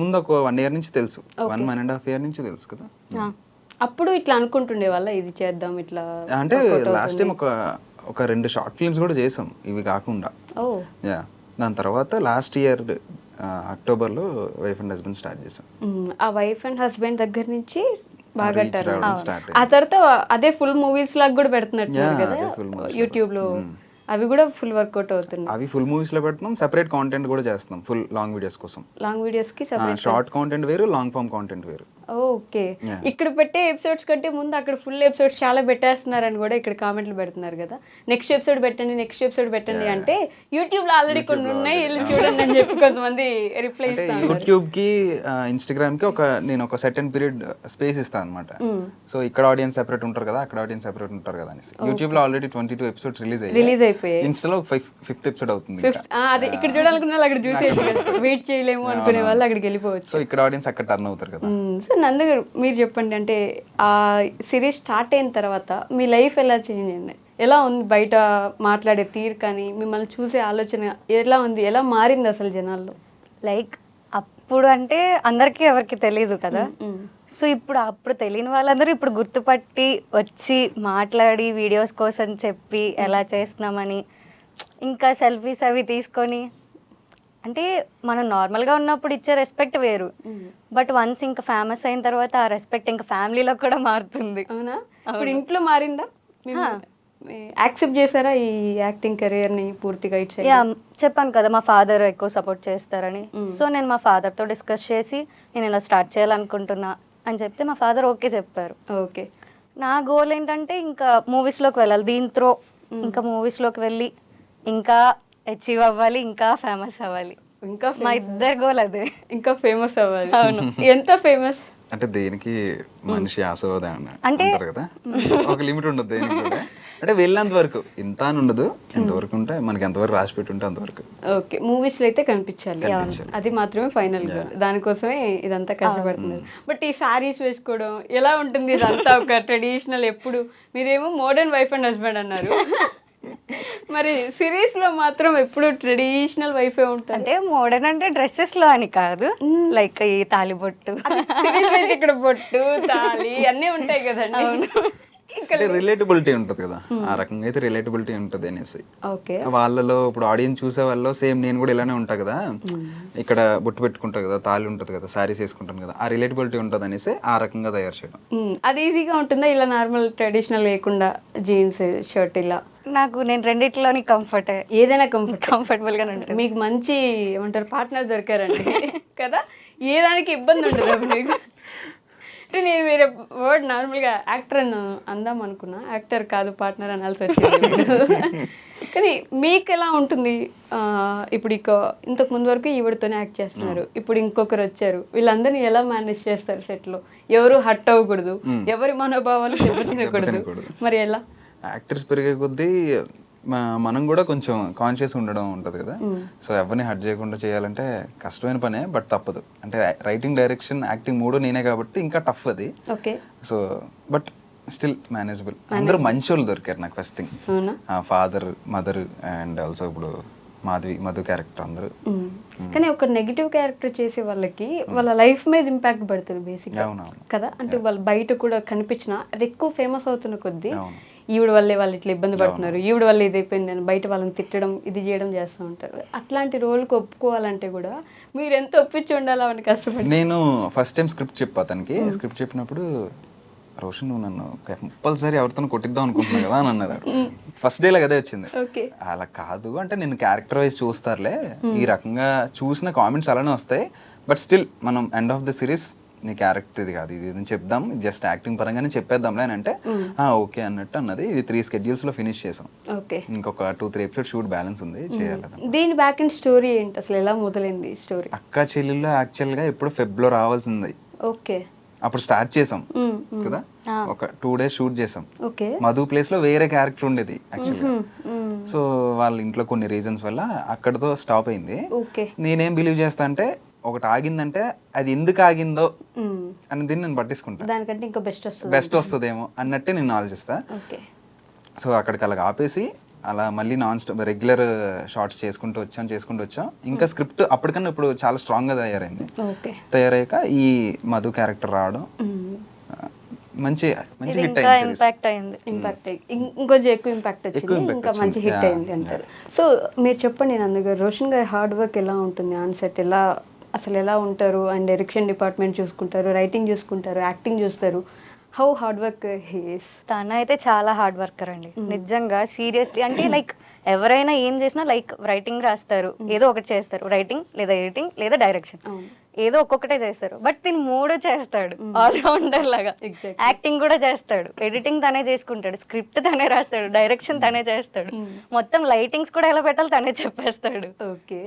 ముందు ఒక 1 year నుంచి తెలుసు, 1.5 year నుంచి తెలుసు కదా. అప్పుడు ఇట్లా అనుకుంటుండే వాళ్ళ ఇది చేద్దాం ఇట్లా? అంటే లాస్ట్ టైం ఒక 2 షార్ట్ ఫిల్మ్స్ కూడా చేసాం ఇవి కాకుండా. దాని తర్వాత లాస్ట్ ఇయర్ అక్టోబర్లో వైఫ్ అండ్ హస్బెండ్ స్టార్ట్ చేసాం. ఆ వైఫ్ అండ్ హస్బెండ్ దగ్గర నుంచి బాగా reach turn రావడం అయింది. start ఆ తర్వాత అదే ఫుల్ మూవీస్ లాగా కూడా పెడుతున్నట్టున్నారు Yeah, కదా అదే full movies యూట్యూబ్ లో అవి కూడా ఫుల్ వర్కౌట్ అవుతున్నాయి. అవి ఫుల్ మూవీస్ లో పెడుతున్నాం, సెపరేట్ కాంటెంట్ కూడా చేస్తున్నాం ఫుల్ లాంగ్ వీడియోస్ కోసం. లాంగ్ వీడియోస్ కి సెపరేట్. షార్ట్ కాంటెంట్ వేరు, లాంగ్ ఫామ్ కాంటెంట్ వేరు. ఓకే, ఇక్కడ పెట్టే ఎపిసోడ్స్ కంటే ముందు అక్కడ ఫుల్ ఎపిసోడ్స్ చాలా పెట్టేస్తున్నారని కూడా ఇక్కడ కామెంట్లు పెడుతున్నారు కదా. నెక్స్ట్ ఎపిసోడ్ పెట్టండి, నెక్స్ట్ ఎపిసోడ్ పెట్టండి అంటే యూట్యూబ్ లో ఆల్రెడీ కొన్ని ఉన్నాయి, వెళ్ళి చూడండి అని చెప్పి కొంతమంది రిప్లై అంటే ఇస్తారు. యూట్యూబ్ కి ఇన్స్టాగ్రామ్ కి నేను ఒక సెర్టన్ పీరియడ్ స్పేస్ ఇస్తాను అనమాట. సో ఇక్కడ ఆడియన్స్ సెపరేట్ ఉంటారు కదా, అక్కడ ఆడియన్స్ సెపరేట్ ఉంటారు కదా అనేసి. యూట్యూబ్ లో ఆల్రెడీ 22 ఎపిసోడ్స్ రిలీజ్ అయిపోయాయి. ఇన్స్టాలో 5th ఎపిసోడ్ అవుతుంది. అదే ఇక్కడ చూడాలనుకున్న వాళ్ళు అక్కడ చూసేసి వెయిట్ చేయలేము అనుకునే వాళ్ళు అక్కడికి వెళ్ళిపోవచ్చు. సో ఇక్కడ ఆడియన్స్ అక్కడ టర్న్ అవుతారు కదా. సో నందు గారు మీరు చెప్పండి, అంటే ఆ సిరీస్ స్టార్ట్ అయిన తర్వాత మీ లైఫ్ ఎలా చేంజ్ అయింది? ఎలా ఉంది బయట మాట్లాడే తీరు కానీ మిమ్మల్ని చూసే ఆలోచన ఎలా ఉంది, ఎలా మారింది అసలు జనాల్లో? లైక్ అప్పుడు అంటే అందరికీ ఎవరికి తెలీదు కదా. సో అప్పుడు తెలియని వాళ్ళందరూ ఇప్పుడు గుర్తుపట్టి వచ్చి మాట్లాడి వీడియోస్ కోసం చెప్పి ఎలా చేస్తున్నామని, ఇంకా సెల్ఫీస్ అవి తీసుకొని, అంటే మనం నార్మల్గా ఉన్నప్పుడు ఇచ్చే రెస్పెక్ట్ వేరు, బట్ వన్స్ ఇంకా ఫేమస్ అయిన తర్వాత ఆ రెస్పెక్ట్ ఇంకా ఫ్యామిలీలో కూడా మారుతుంది. అవునా? ఇప్పుడు ఇంట్లో మారిందా? యాక్సెప్ట్ చేశారా ఈ యాక్టింగ్ కెరియర్ ని పూర్తిగా? చెప్పాను కదా మా ఫాదర్ ఎక్కువ సపోర్ట్ చేస్తారని. సో నేను మా ఫాదర్తో డిస్కస్ చేసి నేను ఇలా స్టార్ట్ చేయాలనుకుంటున్నా అని చెప్తే మా ఫాదర్ ఓకే చెప్పారు. ఓకే, నా గోల్ ఏంటంటే ఇంకా మూవీస్లోకి వెళ్ళాలి, దీంతో ఇంకా మూవీస్లోకి వెళ్ళి ఇంకా అచీవ్ అవ్వాలి, ఇంకా ఫేమస్ అవ్వాలి. ఇంకా మా ఇద్దరు గోల్ అదే, ఇంకా ఫేమస్ అవ్వాలి. అవును. ఎంత ఫేమస్ అంటే దేనికి మనిషి ఆశోద అంటే అంటారు కదా, ఒక లిమిట్ ఉండదు దేనికి కూడా. అంటే వెళ్ళినంత వరకు ఇంత అని ఉండదు, ఎంతవరకు ఉంటే మనకి ఎంతవరకు రాసి పెట్టి ఉంటే అంతవరకు. ఓకే, మూవీస్ లో అయితే కనిపించాలి, అది మాత్రమే ఫైనల్ గోల్. దానికోసమే ఇదంతా కష్టపడుతున్నారు. బట్ ఈ సారీస్ వేసుకోవడం ఎలా ఉంటుంది? ఇదంతా ఒక ట్రెడిషనల్, ఎప్పుడు మీరేమో మోడర్న్ వైఫ్ అండ్ హస్బెండ్ అన్నారు, మరి సిరీస్ లో మాత్రం ఎప్పుడు ట్రెడిషనల్ వైఫే ఉంటుంది. అంటే మోడర్న్ అంటే డ్రెస్సెస్ లో అని కాదు, లైక్ ఈ తాలి బొట్టు, ఇక్కడ బొట్టు తాళి అన్నీ ఉంటాయి కదండి. అంటే రిలేటబిలిటీ ఉంటుంది కదా, ఆ రకంగా అయితే రిలేటబిలిటీ ఉంటుంది అనేసి. ఓకే, వాళ్ళలో ఇప్పుడు ఆడియన్స్ చూసే వాళ్ళలో సేమ్ నేను కూడా ఇలానే ఉంటా కదా, ఇక్కడ బొట్టు పెట్టుకుంటా కదా, తాళి ఉంటుంది కదా, శారీస్ వేసుకుంటాను కదా, ఆ రిలేటబిలిటీ ఉంటుంది అనేసి ఆ రకంగా తయారు చేయడం. అది ఈజీగా ఉంటుందా ఇలా నార్మల్ ట్రెడిషనల్ లేకుండా జీన్స్ షర్ట్ ఇలా? నేను రెండిట్లోని కంఫర్ట్, ఏదైనా కంఫర్టబుల్ గా ఉంటుంది. మీకు మంచి ఏమంటారు పార్ట్నర్ దొరికారండి కదా, ఏ దానికి ఇబ్బంది ఉండదు మీకు. అంటే నేను వేరే వర్డ్ నార్మల్గా యాక్టర్ అని అందాం అనుకున్నా, యాక్టర్ కాదు పార్ట్నర్ అనాల్సి వచ్చింది. కానీ మీకు ఎలా ఉంటుంది? ఇప్పుడు ఇంతకు ముందు వరకు ఈవిడతోనే యాక్ట్ చేస్తున్నారు, ఇప్పుడు ఇంకొకరు వచ్చారు, వీళ్ళందరినీ ఎలా మేనేజ్ చేస్తారు సెట్లో? ఎవరు హర్ట్ అవ్వకూడదు, ఎవరి మనోభావాలు దెబ్బతినకూడదు, మరి ఎలా? యాక్టర్స్ పెరిగే కొద్దీ మనం కూడా కొంచెం కాన్షియస్ ఉండడం ఉంటుంది కదా. సో ఎవరిని హర్ట్ చేయకుండా చేయాలంటే కష్టమైన పనే, బట్ తప్పదు. అంటే రైటింగ్, డైరెక్షన్, యాక్టింగ్ మూడు నేనే కాబట్టి ఇంకా టఫ్ అది. Okay, so but still manageable. అందరూ మంచి వాళ్ళు దొరికారు నాకు first thing. Father, mother and also ఇప్పుడు మధు క్యారెక్టర్ అందరూ. కానీ ఒక నెగిటివ్ క్యారెక్టర్ చేసే వాళ్ళకి వాళ్ళ లైఫ్ మీద ఇంపాక్ట్ పడుతుంది బేసిక్ కదా. అంటే వాళ్ళు బయట కూడా కనిపించిన అది ఎక్కువ ఫేమస్ అవుతున్న కొద్దీ ఈవిడ వల్లే వాళ్ళు ఇట్లా ఇబ్బంది పడుతున్నారు, ఈవిడ వల్ల ఇది అయిపోయింది అని బయట వాళ్ళని తిట్టడం, ఇది చేయడం చేస్తూ ఉంటారు. అట్లాంటి రోల్కి ఒప్పుకోవాలంటే కూడా మీరు ఎంత ఒప్పించి ఉండాలి అని కష్టపడి. నేను ఫస్ట్ టైం స్క్రిప్ట్ చెప్పా తనకి. స్క్రిప్ట్ చెప్పినప్పుడు రోషన్ నువ్వు నన్ను కంపల్సరీ ఎవరితో కొట్టిద్దాం అనుకుంటున్నావు కదా అని అన్నారు. ఫస్ట్ డే లాగా అదే వచ్చింది. అలా కాదు అంటే నేను క్యారెక్టర్ వైజ్ చూస్తారులే, ఈ రకంగా చూసిన కామెంట్స్ అలానే వస్తాయి, బట్ స్టిల్ మనం ఎండ్ ఆఫ్ ద సిరీస్ నీ క్యారెక్టర్ ఇది కాదు, ఇది చెప్దాం, జస్ట్ యాక్టింగ్ పరంగానే చెప్పేద్దాంలే అని అంటే ఓకే అన్నట్టు అన్నది. ఇది 3 schedules లో ఫినిష్ చేసాం. ఇంకొక 2-3 ఎపిసోడ్ షూట్ బ్యాలెన్స్ ఉంది, చేయాలి. దీని బ్యాక్ ఎండ్ స్టోరీ ఏంటి అసలు, ఎలా మొదలైంది స్టోరీ? అక్క చెల్లెల్లో యాక్చువల్ గా ఇప్పుడు ఫెబ్లో రావాల్సింది. ఓకే, అప్పుడు స్టార్ట్ చేసాం కదా, ఒక 2 days షూట్ చేసాం. మధు ప్లేస్ లో వేరే క్యారెక్టర్ ఉండేది యాక్చువల్గా. సో వాళ్ళ ఇంట్లో కొన్ని రీజన్స్ వల్ల అక్కడతో స్టాప్ అయింది. నేనేం బిలీవ్ చేస్తా అంటే ఒకటి ఆగిందంటే అది ఎందుకు ఆగిందో అనేది నేను పట్టించుకుంటా, దానికంటే ఇంకా బెస్ట్ వస్తుందేమో అన్నట్టే నేను ఆలోచిస్తా. సో అక్కడికి అలాగ ఆపేసి అలా మళ్ళీ నాన్ స్టాప్ రెగ్యులర్ షార్ట్స్ చేసుకుంటూ వచ్చాం. ఇంకా స్క్రిప్ట్ అప్పటికన్నా ఇప్పుడు చాలా స్ట్రాంగ్ గా తయారయ్యాక ఈ మధు క్యారెక్టర్ రావడం మంచి హిట్ అయింది. ఇంకొంచెం ఎక్కువ ఇంపాక్ట్ వచ్చింది, ఇంకా మంచి హిట్ అయింది అంటారు. సో మీరు చెప్పండి నందుగారు, రోషన్ గారి హార్డ్ వర్క్ ఎలా ఉంటుంది ఆన్ సెట్, అసలు ఎలా ఉంటారు? అండ్ డైరెక్షన్ డిపార్ట్మెంట్ చూసుకుంటారు, రైటింగ్ చూసుకుంటారు, యాక్టింగ్ చూస్తారు, హౌ హార్డ్ వర్క్ హీస్? తన అయితే చాలా హార్డ్ వర్కర్ అండి నిజంగా, సీరియస్లీ. అంటే లైక్ ఎవరైనా ఏం చేసినా లైక్ రైటింగ్ రాస్తారు, ఏదో ఒకటి చేస్తారు, రైటింగ్ లేదా ఎడిటింగ్ లేదా డైరెక్షన్, ఏదో ఒక్కొక్కటే చేస్తారు. బట్ దీని 3 చేస్తాడు, ఆల్రౌండర్ లాగా. యాక్టింగ్ కూడా చేస్తాడు, ఎడిటింగ్ తనే చేసుకుంటాడు, స్క్రిప్ట్ తనే రాస్తాడు, డైరెక్షన్ తనే చేస్తాడు, మొత్తం లైటింగ్స్ కూడా ఎలా పెట్టాలి తనే చెప్పేస్తాడు. ఓకే.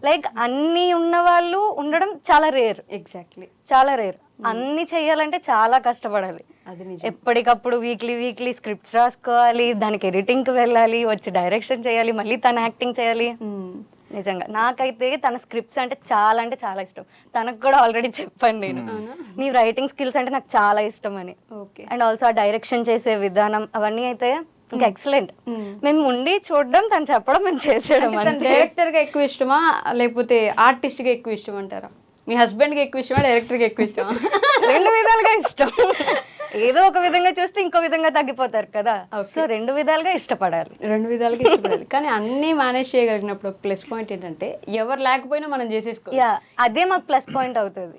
లైక్ అన్ని ఉన్న వాళ్ళు ఉండడం చాలా రేర్. ఎగ్జాక్ట్లీ, చాలా రేర్. అన్ని చెయ్యాలంటే చాలా కష్టపడాలి. అది నిజం. ఎప్పటికప్పుడు వీక్లీ స్క్రిప్ట్స్ రాసుకోవాలి, దానికి ఎడిటింగ్ కి వెళ్ళాలి, వచ్చి డైరెక్షన్ చేయాలి, మళ్ళీ తన యాక్టింగ్ చేయాలి. నిజంగా నాకైతే తన స్క్రిప్ట్స్ అంటే చాలా ఇష్టం. తనకు కూడా ఆల్రెడీ చెప్పాను నేను, నీ రైటింగ్ స్కిల్స్ అంటే నాకు చాలా ఇష్టం అని. అండ్ ఆల్సో ఆ డైరెక్షన్ చేసే విధానం అవన్నీ అయితే ఇంకా ఎక్సలెంట్. మేము ఉండి చూడడం, తను చెప్పడం, మేము చేసేయడం. డైరెక్టర్ గా ఎక్కువ ఇష్టమా లేకపోతే ఆర్టిస్ట్ గా ఎక్కువ ఇష్టం అంటారా? మీ హస్బెండ్ కి ఎక్కువ ఇష్టమా, డైరెక్టర్ కి ఎక్కువ ఇష్టమా? 2 విధాలుగా ఇష్టం. ఏదో ఒక విధంగా చూస్తే ఇంకో విధంగా తగ్గిపోతారు కదా, సో 2 విధాలుగా ఇష్టపడాలి. 2 విధాలుగా ఇష్టపడాలి. కానీ అన్ని మేనేజ్ చేయగలిగినప్పుడు ప్లస్ పాయింట్ ఏంటంటే ఎవరు లేకపోయినా మనం చేసేసుకో. యా, అదే మాకు ప్లస్ పాయింట్ అవుతుంది.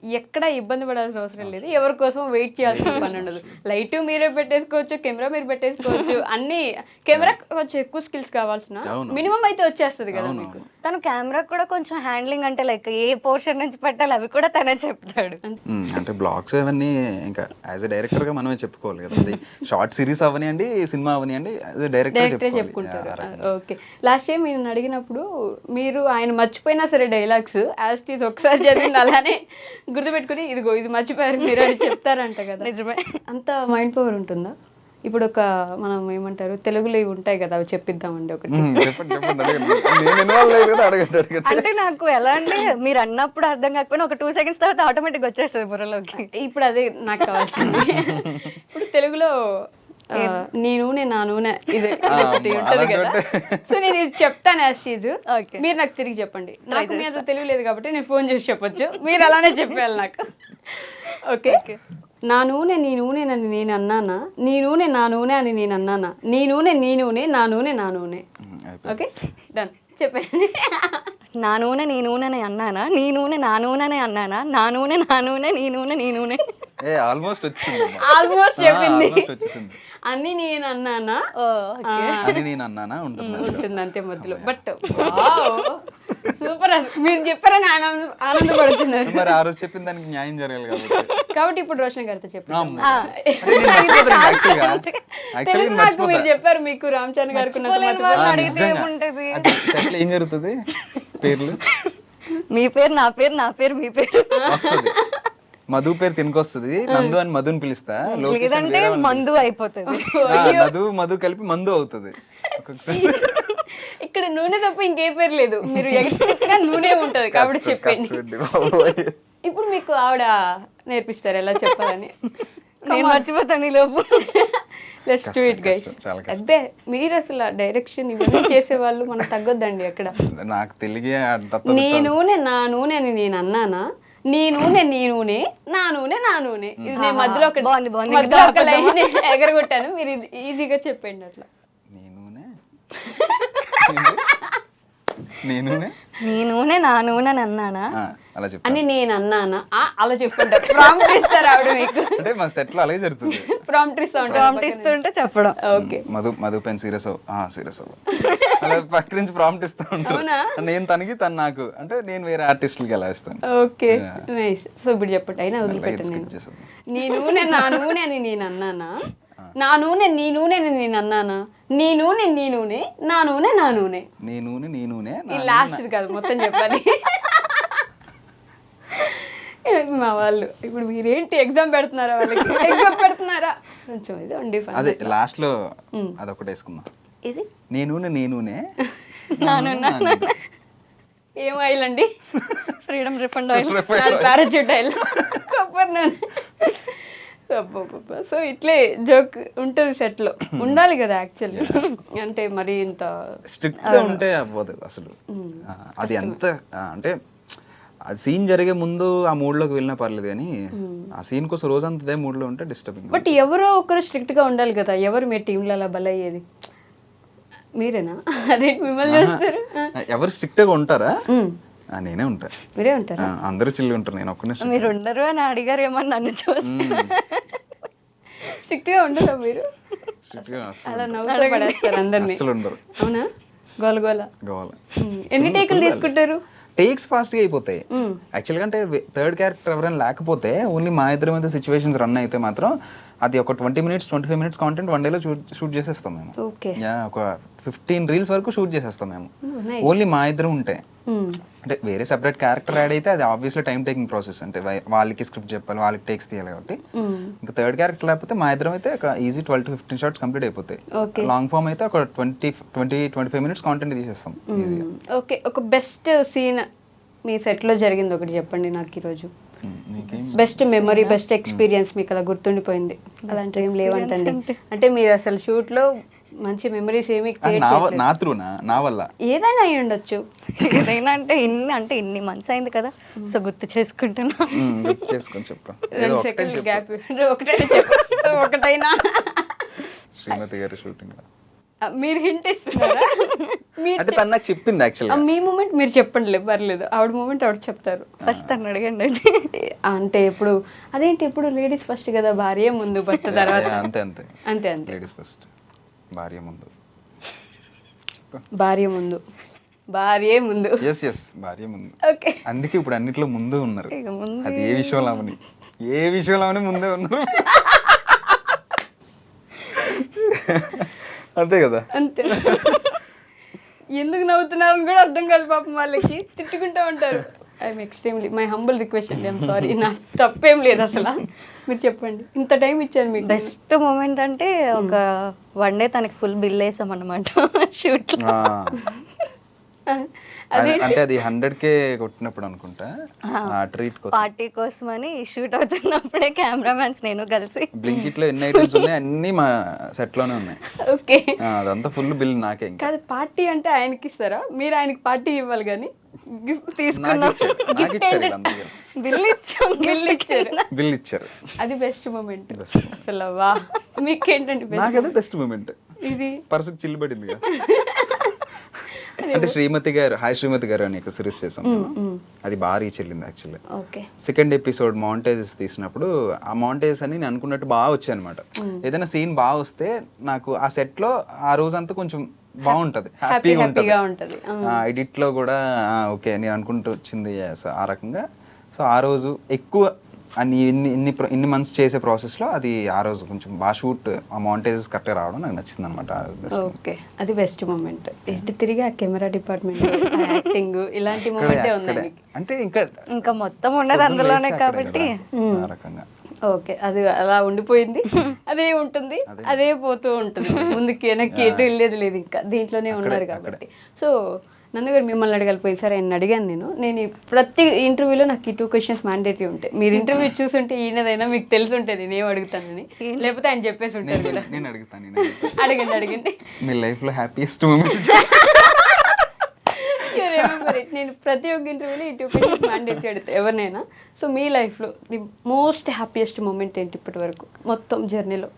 ఎక్కడ ఇబ్బంది పడాల్సిన అవసరం లేదు, ఎవరి కోసం వెయిట్ చేయాల్సిన పని ఉండదు. లైట్ మీరే పెట్టేసుకోవచ్చు, కెమెరా మీరు పెట్టేసుకోవచ్చు, అన్ని కెమెరా కొంచెం ఎక్కువ స్కిల్స్ కావాల్సిన మినిమం అయితే వచ్చేస్తుంది కదా మీకు. తను కెమెరా కూడా కొంచెం హ్యాండ్లింగ్, అంటే లైక్ ఏ పోర్షన్ నుంచి పెట్టాలి అవి కూడా తనే చెప్తాడు. అంటే బ్లాగ్స్ అవన్నీ ఇంకా యాజ్ ఎ డైరెక్టర్ గా మనమే చెప్పుకోవాలి కదా. అది షార్ట్ సిరీస్ అవనియండి, సినిమా అవనియండి, డైరెక్టర్ చెప్పుకుంటారు. ఓకే. లాస్ట్ టైం నేను అడిగినప్పుడు మీరు ఆయన మర్చిపోయినా సరే డైలాగ్స్ యాజ్ ఇట్ ఈస్ ఒకసారి చదివింది అలానే గుర్తుపెట్టుకుని ఇదిగో ఇది మర్చిపోయారు మీరు అని చెప్తారంట కదా. నిజమే. అంత మైండ్ పవర్ ఉంటుందా? ఇప్పుడు ఒక మనం ఏమంటారు తెలుగులో ఇవి ఉంటాయి కదా, అవి చెప్పిద్దామండి ఒకటి. అంటే నాకు ఎలా అంటే మీరు అన్నప్పుడు అర్థం కాకపోయినా ఒక 2 seconds తర్వాత ఆటోమేటిక్ వచ్చేస్తుంది బుర్రలోకి. ఇప్పుడు అదే నాకు కావాల్సింది. ఇప్పుడు తెలుగులో నీ నూనె నా నూనె ఇది ఒకటి ఉంటది కదా, సో నేను ఇది చెప్తాను యాషీజ్, మీరు నాకు తిరిగి చెప్పండి. నాకు మీ అంత తెలియలేదు కాబట్టి నేను ఫోన్ చేసి చెప్పొచ్చు, మీరు అలానే చెప్పాలి నాకు. ఓకే. నా నూనె నీ నూనె అని నేను అన్నానా, నీ నూనె నా నూనె అని నేను అన్నానా, నీ నూనె నీ నూనె నా నూనె నా నూనె. ఓకే డన్, చెప్పండి. నా నూనె నీ నూనె అని అన్నానా, నీ నూనె నా నూనె అని అన్నానా, నా నూనె నా నూనె నీ నూనె నీ నూనె. ఆల్మోస్ట్ చెప్పింది. అన్ని నేను అన్నానా, అని నేను అన్నానా ఉంటుంది అంతే మధ్యలో. బట్ సూపర్, మీరు చెప్పారని ఆనందపడుతున్నారు. మరి ఆ రోజు చెప్పిన దానికి న్యాయం జరగాలి కాబట్టి ఇప్పుడు రోషన్ గారితో చెప్పారు. మీరు చెప్పారు మీకు రామ్ చరణ్ గారికి ఏం జరుగుతుంది, పేర్లు మీ పేరు నా పేరు నా పేరు మీ పేరు వస్తుంది. మధు పేరు తినకొస్తుంది, నందు అని మధుని పిలుస్తా, లేదంటే మందు అయిపోతుంది. మధు కలిపి మందు అవుతుంది. ఇక్కడ నూనె తప్ప ఇంకే పేరు లేదు, మీరు ఎక్కడ నూనె ఉంటది కాబట్టి చెప్పండి. ఇప్పుడు మీకు ఆవిడ నేర్పిస్తారు ఎలా చెప్పాలని. నేను మర్చిపోతాను ఈ లోపు. Let's do it guys. అబ్బే మీరు అసలు డైరెక్షన్ ఇవన్నీ చేసేవాళ్ళు మనకు తగ్గొద్దండి అక్కడ. నాకు తెలియ నీ నూనె నా నూనె అని నేను అన్నానా, నీ నూనె నీ నూనె నా నూనె నా నూనె. ఇది నేను మధ్యలో ఒక లైన్ ఎగరగొట్టాను, మీరు ఈజీగా చెప్పండి అట్లా. నీ నూనె నా నూనె అని అన్నానా అని నేను అన్నానా అలా చెప్పండి. ప్రాంప్ట్ ఇస్తారు ఆవిడ మీకు. అంటే మా సెట్ లో అలాగే జరుగుతుంది, ప్రాంప్ట్ ఇస్తుంటే చెప్పడం. Okay, Madhu pen serious serious అలా పక్క నుంచి ప్రాంప్ట్ ఇస్తా ఉంటాను. నేను తనకి తను నాకు, అంటే నేను వేరే ఆర్టిస్టులకి ఎలా ఇస్తాను. Okay nice. సో ఇప్పుడు చెప్పండి, అయినా వదిలిపెట్టండి. నీ నూనె నా నూనె అని నేను అన్నానా, నా నూనె నీ నూనె అని నేను అన్నానా, నీ నూనె నీ నూనె నా నూనె నా నూనె. నీ నూనె నీ నూనె లాస్ట్ కాదు మొత్తం చెప్పాలి. మా వాళ్ళు ఇప్పుడు మీరేంటి ఎగ్జామ్ పెడుతున్నారా, వాళ్ళకి ఎగ్జామ్ పెడుతున్నారా కొంచెం ఇది ఉండి. అదే లాస్ట్ లో అదొకటి వేసుకుందాం. ఇది నీ నూనె నీ నూనె ఏం ఆయిల్ అండి? Freedom refined oil, parachute oil, కొబ్బరి నూనె. సో ఇట్లే జోక్ ఉంటుంది సెట్ లో, ఉండాలి కదా యాక్చువల్లీ. అంటే మరి ఇంత స్ట్రిక్ట్ గా ఉంటే అవ్వదు అసలు. అది ఎంత అంటే ఆ సీన్ జరిగే ముందు ఆ మూడ్ లోకి వెళ్ళినా పర్లేదు, కానీ ఆ సీన్ కోసం రోజంతా అదే మూడ్ లో ఉంటే డిస్టర్బింగ్. బట్ ఎవరో ఒకరు స్ట్రిక్ట్ గా ఉండాలి కదా. ఎవరు మీ టీంలో అలా బలయ్యేది? మీరేనా? అదే మిమ్మల్ని చూస్తారు. ఎవరు స్ట్రిక్ట్ గా ఉంటారా? నేనే ఉంటా. మీరే ఉంటారా? అందరూ చిల్లి ఉంటారు, నేను ఒక్కనే. మీరు ఉండరు అని అడిగారు ఏమన్నా నన్ను చూస్తే. స్ట్రిక్ట్ గా ఉండరా మీరు? అలా నవ్వుతూ పడేస్తారు అందరినీ. అసలు ఉండరు. అవునా? గోల గోల. ఎన్ని టేకులు తీసుకుంటారు? టేక్స్ ఫాస్ట్ గా అయిపోతాయి యాక్చువల్గా. అంటే థర్డ్ క్యారెక్టర్ ఎవరైనా లేకపోతే ఓన్లీ మా ఇద్దరి మీద సిచ్యువేషన్స్ రన్ అయితే మాత్రం అది ఒక 20 minutes 25 minutes కాంటెంట్ వన్ డేలో షూట్ చేసేస్తాం మేము. ఓకే. ఒక 15 reels వరకు షూట్ చేసేస్తాం మేము ఓన్లీ మా ఇద్దరు ఉంటే. అంటే వేరే సెపరేట్ క్యారెక్టర్ యాడ్ అయితే అది ఆబ్వియస్లీ టైం టేకింగ్ ప్రాసెస్. అంటే వాళ్ళకి స్క్రిప్ట్ చెప్పాలి, వాళ్ళకి టేక్స్ తీయాలి కాబట్టి. ఇంకా థర్డ్ క్యారెక్టర్ లేకపోతే మా ఇద్దరం అయితే ఒక ఈజీ 12 to 15 షార్ట్స్ కంప్లీట్ అయిపోతాయి. లాంగ్ ఫామ్ అయితే ఒక 20-25 minutes కాంటెంట్ తీసేస్తాం ఈజీగా. ఓకే. ఒక బెస్ట్ సీన్ మీ సెట్ లో జరిగింది ఒకటి చెప్పండి నాకు ఈరోజు. బెస్ట్ మెమరీ, బెస్ట్ ఎక్స్పీరియన్స్ మీకు అలా గుర్తుండిపోయింది అలాంటి ఏం లేవంటండి. అంటే మీరు అసలు షూట్ లో మంచి మెమరీస్ ఏమి నా వల్ల ఏదైనా అయి ఉండొచ్చు. ఏదైనా అంటే ఇన్ని మంత్స్ అయింది కదా, సో గుర్తు చేసుకుంటున్నా. చేసుకొని చెప్పు. 2 సెకండ్లు గ్యాప్. ఒకటైనా శ్రీమతి గారి షూటింగ్ మీరు హింట్ ఇస్తున్నారా? అంటే తను నాకు చెప్పింది యాక్చువల్గా. మీ మూమెంట్ మీరు చెప్పండి, పర్లేదు. ఆవిడ మూమెంట్ ఆవిడ చెప్తారు. ఫస్ట్ తను అడగండి. అంటే ఇప్పుడు అదేంటి, ఇప్పుడు లేడీస్ ఫస్ట్ కదా, భార్య ముందు భర్త తర్వాత. అంతే అంతే అంతే అంతే. లేడీస్ ఫస్ట్, భార్య ముందు. భార్య ముందు, భార్య ముందు. ఎస్ భార్య ముందు. ఓకే. అందుకే ఇప్పుడు అన్నిట్లో ముందు ఉన్నారు. అది ఏ విషయంలో అవని ముందే ఉన్నారు. అంతే కదా. అంతే. ఎందుకు నవ్వుతున్నారని కూడా అర్థం కాదు పాపం వాళ్ళకి. తిట్టుకుంటూ ఉంటారు. I'm extremely my humble request అండి, ఐఎమ్ సారీ. నా తప్పేం లేదు అసలు. మీరు చెప్పండి, ఇంత టైం ఇచ్చాను మీకు. బెస్ట్ మూమెంట్ అంటే ఒక 1 day తనకి ఫుల్ బిల్ వేసాం అనమాట షూట్. అంటే అది 100K కొట్టినప్పుడు అనుకుంటా, ట్రీట్ పార్టీ కోసం అని షూట్ అవుతున్నప్పుడే కెమెరామెన్స్ నేను కలిసి బ్లింకిట్ లో ఎన్ని ఐటమ్స్ ఉన్నాయి అన్ని మా సెట్ లోనే ఉన్నాయి. ఓకే. అదంతా ఫుల్ బిల్ నాకే. కాదు, పార్టీ అంటే ఆయనకి ఇస్తారా, మీరు ఆయనకి పార్టీ ఇవ్వాలి కానీ గిఫ్ట్ బిల్ ఇచ్చారు. అది బెస్ట్ మూమెంట్ అసలు. వా, మీకేంటండి నాకదే బెస్ట్ మూమెంట్. ఇది పర్సెంట్ చిల్లు పడింది కదా. అంటే శ్రీమతి గారు, హాయ్ శ్రీమతి గారు అని సిరీస్ చేసాం. అది బాగా రీచ్ వెళ్ళింది యాక్చువల్లీ. సెకండ్ ఎపిసోడ్ మౌంటేజెస్ తీసినప్పుడు ఆ మౌంటేజెస్ అని నేను అనుకున్నట్టు బాగా వచ్చాయి అనమాట. ఏదైనా సీన్ బాగా వస్తే నాకు ఆ సెట్ లో ఆ రోజంతా కొంచెం బాగుంటది, హ్యాపీగా ఉంటది. ఎడిట్ లో కూడా ఓకే నేను అనుకుంటూ వచ్చింది ఆ రకంగా. సో ఆ రోజు ఎక్కువ ఇన్ని మంత్స్ చేసే ప్రాసెస్ లో అది ఆ రోజు కొంచెం బాగా షూట్ ఆ మౌంటేజెస్ కరెక్ట్గా రావడం నాకు నచ్చింది అనమాట. ఓకే, అది బెస్ట్ మూమెంట్. ఇటు తిరిగి ఆ కెమెరా డిపార్ట్మెంట్, యాక్టింగ్, ఇలాంటి మూమెంటే ఉంది. అంటే ఇంకా మొత్తం ఉండదు అందులోనే కాబట్టి ఆ రకంగా. ఓకే, అది అలా ఉండిపోయింది. అదే ఉంటుంది, అదే పోతూ ఉంటుంది. ముందుకి వెనక్కి ఎటు వెళ్ళేది లేదు, ఇంకా దీంట్లోనే ఉన్నారు కాబట్టి. సో నందుగారు మిమ్మల్ని అడగలిపోయింది. సరే ఆయన అడిగాను నేను ప్రతి ఇంటర్వ్యూలో నాకు ఈ 2 questions మ్యాండేటరీ ఉంటాయి. మీరు ఇంటర్వ్యూ చూసుంటే ఈయనదైనా మీకు తెలిసి ఉంటుంది నేనేం అడుగుతానని, లేకపోతే ఆయన చెప్పేసి ఉంటారు కదా. నేను అడుగుతాను. అడగండి. మీ లైఫ్ లో హ్యాపీయెస్ట్ మూమెంట్. నేను ప్రతి ఒక్క ఇంటర్వ్యూలో ఈ 2 questions మ్యాండేటరీ అడుగుతాను ఎవరినైనా. సో మీ లైఫ్లో ది మోస్ట్ హ్యాపీయెస్ట్ మూమెంట్ ఏంటి ఇప్పటి వరకు మొత్తం జర్నీలో?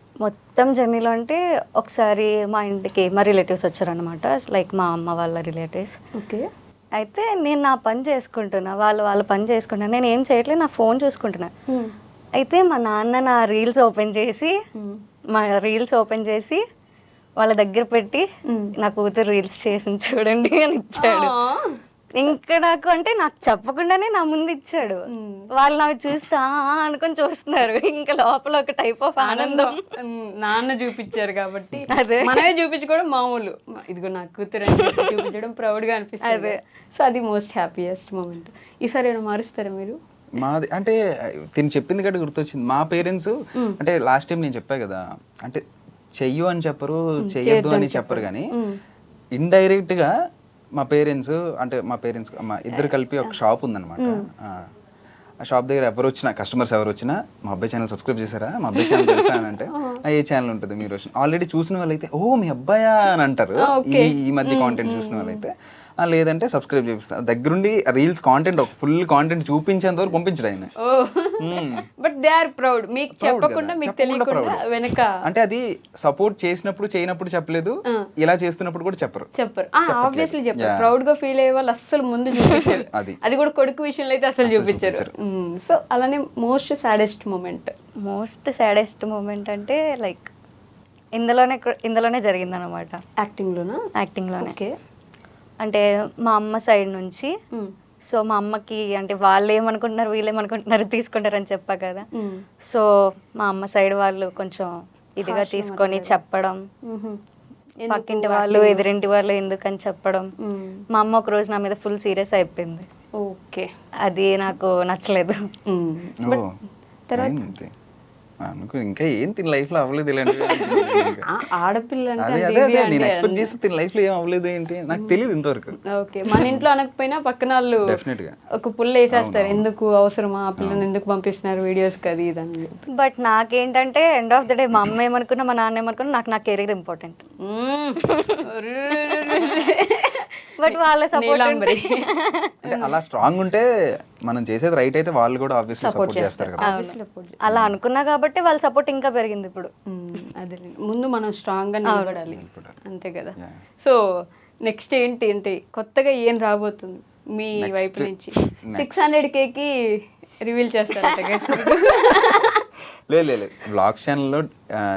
అంటే ఒకసారి మా ఇంటికి మా రిలేటివ్స్ వచ్చారనమాట, లైక్ మా అమ్మ వాళ్ళ రిలేటివ్స్. ఓకే. అయితే నేను నా పని చేసుకుంటున్నా, వాళ్ళ పని చేసుకుంటున్నా, నేను ఏం చేయట్లేదు, నా ఫోన్ చూసుకుంటున్నా. అయితే మా నాన్న నా రీల్స్ ఓపెన్ చేసి వాళ్ళ దగ్గర పెట్టి నా కూతురు రీల్స్ చేసింది చూడండి అని ఇచ్చాడు. ఇంకా నాకు అంటే నాకు చెప్పకుండానే నా ముందు ఇచ్చాడు. వాళ్ళు నాకు చూస్తా అనుకొని చూస్తున్నారు. ఇంకా లోపల ఒక టైప్ ఆఫ్ ఆనందం. నాన్న చూపించారు కాబట్టి మనమే చూపించుకోవడం మామూలు. ఇదిగో నా కూతురు చూపించడం ప్రౌడ్ గా అనిపిస్తుంది. సో అది మోస్ట్ హ్యాపీయెస్ట్ మూమెంట్. ఈసారి ఏమైనా మారుస్తారా మీరు? మాది అంటే తిని చెప్పింది కంటే గుర్తొచ్చింది. మా పేరెంట్స్ అంటే లాస్ట్ టైం నేను చెప్పా కదా, అంటే చెయ్యు అని చెప్పరు, చెయ్యొద్దు అని చెప్పరు, కానీ ఇండైరెక్ట్ గా మా పేరెంట్స్ మా ఇద్దరు కలిపి ఒక షాప్ ఉందన్నమాట. ఆ షాప్ దగ్గర కస్టమర్స్ ఎవరు వచ్చినా మా అబ్బాయి ఛానల్ సబ్స్క్రైబ్ చేశారా, మా అబ్బాయి ఛానల్ తెలుసా అని అంటే ఏ ఛానల్ ఉంటుంది మీరు ఆల్రెడీ చూసిన వాళ్ళైతే ఓ మీ అబ్బాయా అని అంటారు. ఈ మధ్య కాంటెంట్ చూసిన వాళ్ళైతే లేదంటే సబ్స్క్రైబ్ చేపిస్తా. దగ్గరుండి రీల్స్ కాంటెంట్ ఒక ఫుల్ కాంటెంట్ చూపించేంత వరకు పంపించడు ఆయన. ఓ బట్ దే ఆర్ ప్రౌడ్, మీకు చెప్పకుండా మీకు తెలియకుండా వెనక. అంటే అది సపోర్ట్ చేసినప్పుడు చేయనప్పుడు చెప్పలేదు, ఇలా చేస్తున్నప్పుడు కూడా చెప్పరు. ఆబ్వియస్లీ చెప్పారు. ప్రౌడ్ గా ఫీల్ అయ్యే వాళ్ళు అస్సలు ముందు చూపించారు. అది కూడా కొడుకు విషయంలో అయితే అసలు చూపించారు. సో అలానే మోస్ట్ సాడెస్ట్ మూమెంట్ అంటే లైక్ ఇందులోనే జరిగింది అనమాట. యాక్టింగ్లోనే. ఓకే. అంటే మా అమ్మ సైడ్ నుంచి. సో మా అమ్మకి అంటే వాళ్ళు ఏమనుకుంటున్నారు వీళ్ళు ఏమనుకుంటున్నారు తీసుకుంటారని చెప్పా కదా. సో మా అమ్మ సైడ్ వాళ్ళు కొంచెం ఇదిగా తీసుకొని చెప్పడం, పక్కింటి వాళ్ళు ఎదురింటి వాళ్ళు ఎందుకని చెప్పడం. మా అమ్మ ఒక రోజు నా మీద ఫుల్ సీరియస్ అయిపోయింది. ఓకే. అది నాకు నచ్చలేదు. తర్వాత ఇంకా ఏం తిన లైఫ్ లో అవ్వలేదు ఇలాంటి ఆడపిల్ల నేను ఎక్స్పెక్ట్ చేస్తే తిన లైఫ్ లో ఏం అవ్వలేదు ఏంటి నాకు తెలియదు ఇంతవరకు. ఓకే. మన ఇంట్లో అనకపోయినా పక్కన వాళ్ళు డెఫినెట్ గా ఒక పుల్ల వేసేస్తారు, ఎందుకు అవసరమా ఆ పిల్లని ఎందుకు పంపిస్తున్నారు వీడియోస్ కది ఇదని. బట్ నాకేంటంటే ఎండ్ ఆఫ్ ద డే మా అమ్మ ఏమనుకున్నా మా నాన్న ఏమనుకున్నా నాకు నా కెరీర్ ఇంపార్టెంట్. బట్ వాళ్ళ సపోర్ట్ అంటే అలా స్ట్రాంగ్ ఉంటే మనం చేసేది రైట్ అయితే వాళ్ళు కూడా ఆబ్వియస్లీ సపోర్ట్ చేస్తారు కదా. అలా అనుకున్నా కాబట్టి వాళ్ళ సపోర్ట్ ఇంకా పెరిగింది ఇప్పుడు. అదే ముందు మనం స్ట్రాంగ్ గా నిలబడాలి అంతే కదా. సో నెక్స్ట్ ఏంటి అంటే కొత్తగా ఏం రాబోతుంది మీ వైపు నుంచి? 600K కి రివీల్ చేస్తారంట. లేదు బ్లాగ్ ఛానల్లో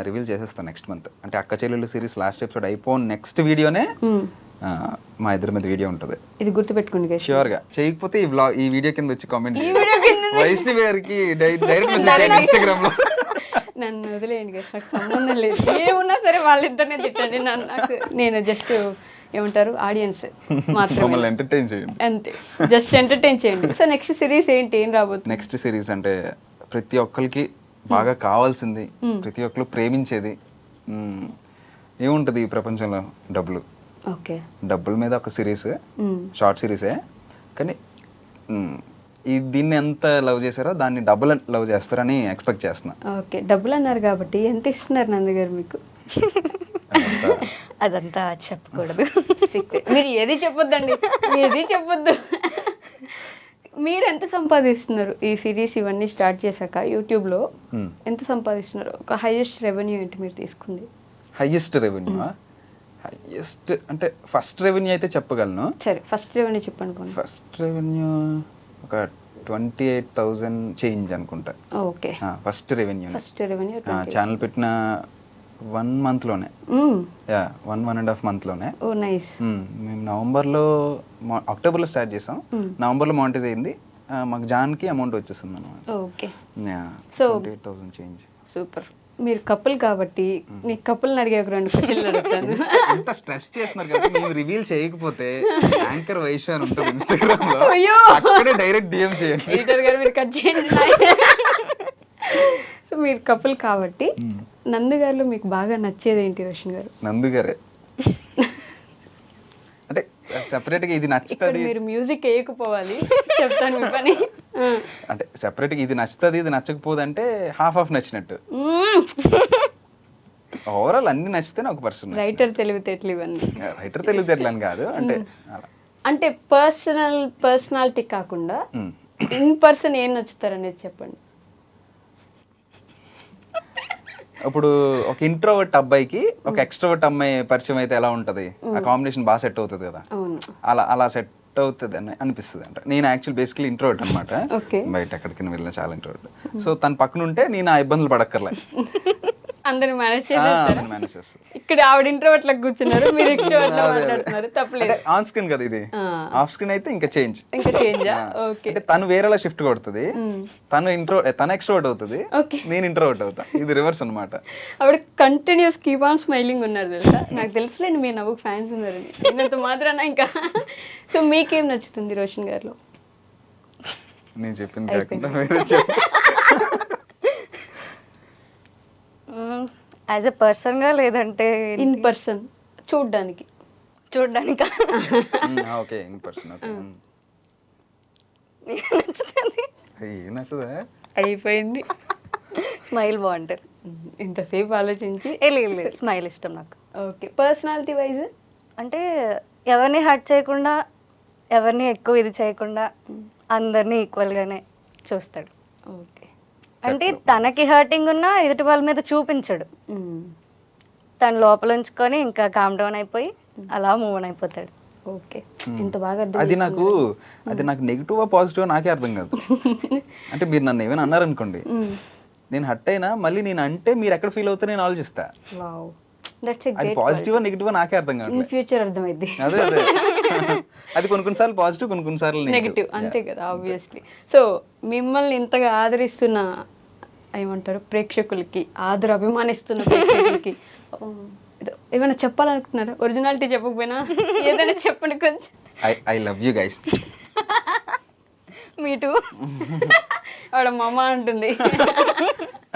రివీల్ చేసేస్తాను నెక్స్ట్ మంత్. అంటే అక్క చెల్లెలు సిరీస్ లాస్ట్ ఎపిసోడ్ అయిపోయిన నెక్స్ట్ వీడియోనే మా ఇద్దరి మీద వీడియో ఉంటుంది. ఇది గుర్తుపెట్టుకోండి ష్యూర్ గా. చేయకపోతే ఈ వీడియో కింద వచ్చి కామెంట్ వైష్ణవి గారికి డైరెక్ట్ మెసేజ్ ఇన్స్టాగ్రామ్ లో. నన్ను వదిలేయండి కదా, నాకు సంబంధం లేదు. ఏమున్నా సరే వాళ్ళిద్దరినే తిట్టండి, నేను జస్ట్ ఏమంటారు ఆడియన్స్ మాత్రమే, ఎంటర్టైన్ చేయండి అంతే, జస్ట్ ఎంటర్టైన్ చేయండి. సో నెక్స్ట్ సిరీస్ ఏంటి, ఏం రాబోతుంది? నెక్స్ట్ సిరీస్ అంటే ప్రతి ఒక్కరికి బాగా కావాల్సింది, ప్రతి ఒక్కరు ప్రేమించేది ఏముంటది ఈ ప్రపంచంలో? డబ్బులు. ఓకే. డబ్బుల మీద ఒక సిరీస్, షార్ట్ సిరీసే, కానీ దీన్ని ఎంత లవ్ చేశారో దాన్ని డబ్బులు లవ్ చేస్తారని ఎక్స్పెక్ట్ చేస్తున్నా. ఓకే. డబ్బులు అన్నారు కాబట్టి ఎంత ఇస్తున్నారు నందు గారు మీకు? అదంతా చెప్పకూడదు. మీరు ఏది చెప్పొద్దండి, ఏది చెప్పొద్దు. మీరు ఎంత సంపాదిస్తున్నారు ఈ సిరీస్ ఇవన్నీ స్టార్ట్ చేశాక? యూట్యూబ్లో ఎంత సంపాదిస్తున్నారు? ఒక హైయెస్ట్ రెవెన్యూ ఏంటి మీరు తీసుకుంది? హైయెస్ట్ రెవెన్యూ అంటే ఫస్ట్ రెవెన్యూ అయితే చెప్పగలను. సరే, ఫస్ట్ రెవెన్యూ చెప్పండి. ఫస్ట్ రెవెన్యూ ఒక 28,000 చేంజ్ అనుకుంటా. ఓకే. ఫస్ట్ రెవెన్యూ ఛానల్ పెట్టిన 1 month లోనే, 1.5 month లోనే. ఓ నైస్. మేము అక్టోబర్లో స్టార్ట్ చేసాం, నవంబర్లో మానిటైజ్ అయింది. మాకు జాన్కి అమౌంట్ వచ్చేస్తుంది అన్నమాట. ఓకే. So 28,000 change. సూపర్. మీరు కపుల్ కాబట్టి నీ కపుల్ని అడిగే ఒక 2 క్వశ్చన్లు అడుగుతాను. ఎంత స్ట్రెస్ చేస్తున్నారు కాబట్టి మేము రివీల్ చేయకపోతే యాంకర్ వైశ్య అని ఉంటుంది ఇన్స్టాగ్రామ్ లో, అక్కడే డైరెక్ట్ డిఎం చేయండి. ఎడిటర్ గారు మీరు కట్ చేయండి. సో మీరు కపుల్ కాబట్టి నందు గారిలో మీకు బాగా నచ్చేది ఏంటి రోషన్ గారు? నందు గారే. అంటే సెపరేట్ గా ఇది నచ్చుతుంది, మీరు మ్యూజిక్ వేయకపోవాలి, చెప్తాను మీ పని. అంటే సెపరేట్ గా ఇది నచ్చుతుంది ఇది నచ్చకపోదు అంటే హాఫ్ నచ్చినట్టు. ఓవరాల్ అన్ని నచ్చితేనే ఒక పర్సన్. రైటర్ తెలివితేటలు ఇవన్నీ. రైటర్ తెలివితేటలు అని కాదు, అంటే పర్సనాలిటీ కాకుండా ఇన్ పర్సన్ ఏం నచ్చుతారు అనేది చెప్పండి. ఇప్పుడు ఒక ఇంట్రోవర్ట్ అబ్బాయికి ఒక ఎక్స్ట్రోవర్ట్ అమ్మాయి పరిచయం అయితే ఎలా ఉంటది? ఆ కాంబినేషన్ బాగా సెట్ అవుతుంది కదా. అలా సెట్ అవుతుంది అని అనిపిస్తుంది. అంటే నేను యాక్చువల్ బేసికలీ ఇంట్రోవర్ట్ అనమాట, బయట ఎక్కడికి వెళ్ళిన చాలా ఇంట్రోవర్ట్. సో తన పక్కన ఉంటే నేను ఆ ఇబ్బందులు పడక్కర్లే, అందరిని మేనేజ్ చేస్తారు. ఇక్కడ ఆవిడ ఇంట్రోవర్ట్ లకు కూర్చున్నారు, మీరు ఎక్స్ట్రోవర్ట్ లా మాట్లాడుతున్నారు, తప్పలేదు. ఆన్ స్క్రీన్ కదా ఇది, ఆఫ్ స్క్రీన్ అయితే ఇంకా చేంజ్. ఓకే. అంటే తను వేరేలా షిఫ్ట్ కొడుతుంది, తను ఎక్స్ట్రోవర్ట్ అవుతుంది, నేను ఇంట్రోవర్ట్ అవుతా. ఇది రివర్స్ అన్నమాట. ఆవిడ కంటిన్యూస్ కీప్ ఆన్ స్మైలింగ్ ఉన్నారు తెలుసా. నాకు తెలుసులేండి మీ నవ్వుకు ఫ్యాన్స్ ఉన్నారని, ఇంత మాత్రాన ఇంకా. సో మీకేం నచ్చుతుంది రోషన్ గారిలో? నేను చెప్పింది కాకుండా యాజ్ ఎ పర్సన్ గా లేదంటే ఇన్ పర్సన్ చూడ్డానికి? Okay, in person. ఓకే. నచ్చుదా? అయిపోయింది. స్మైల్ బాగుంటుంది. ఇంతసేపు ఆలోచించి స్మైల్ ఇష్టం నాకు. ఓకే. పర్సనాలిటీ వైజ్ అంటే ఎవరిని హర్ట్ చేయకుండా, ఎవరిని ఎక్కువ ఇది చేయకుండా అందరినీ ఈక్వల్గానే చూస్తాడు. ఓకే. అంటే తనకి హర్టింగ్ ఉన్నా ఎదుటి వాళ్ళ మీద చూపించడు, తను లోపల ఉంచుకొని ఇంకా కామ్ డౌన్ అయిపోయి అలా మూవ్ ఆన్ అయిపోతాడు. ఓకే, ఇంత బాగా అర్థం అది నాకు నెగిటివ్ పాజిటివ్ నాకే అర్థం కాదు. అంటే మీరు నన్ను ఏమైనా అన్నారనుకోండి, నేను హర్ట్ అయినా మళ్ళీ నేను అంటే మీరు ఎక్కడ ఫీల్ అవుతారో నేను ఆలోచిస్తా. వావ్, దట్స్ ఎ అది గ్రేట్. పాజిటివ్ నెగిటివ్ నాకే అర్థం ఇన్ కావట్లేదు. ఫ్యూచర్ అర్థమైంది. అదే అది కొన్నిసార్లు పాజిటివ్, కొన్నిసార్లు నెగిటివ్, అంతే కదా ఆబ్వియస్లీ. సో మిమ్మల్ని ఇంతగా ఆదరిస్తున్న ఏమంటారు ప్రేక్షకులకి, అభిమానిస్తున్న ప్రేక్షకులకి ఏమైనా చెప్పాలనుకుంటున్నారా? ఒరిజినాలిటీ చెప్పకపోయినా ఏదైనా చెప్పండి కొంచెం. I love you guys. మీటు ఆవిడ మమ్మ అంటుంది.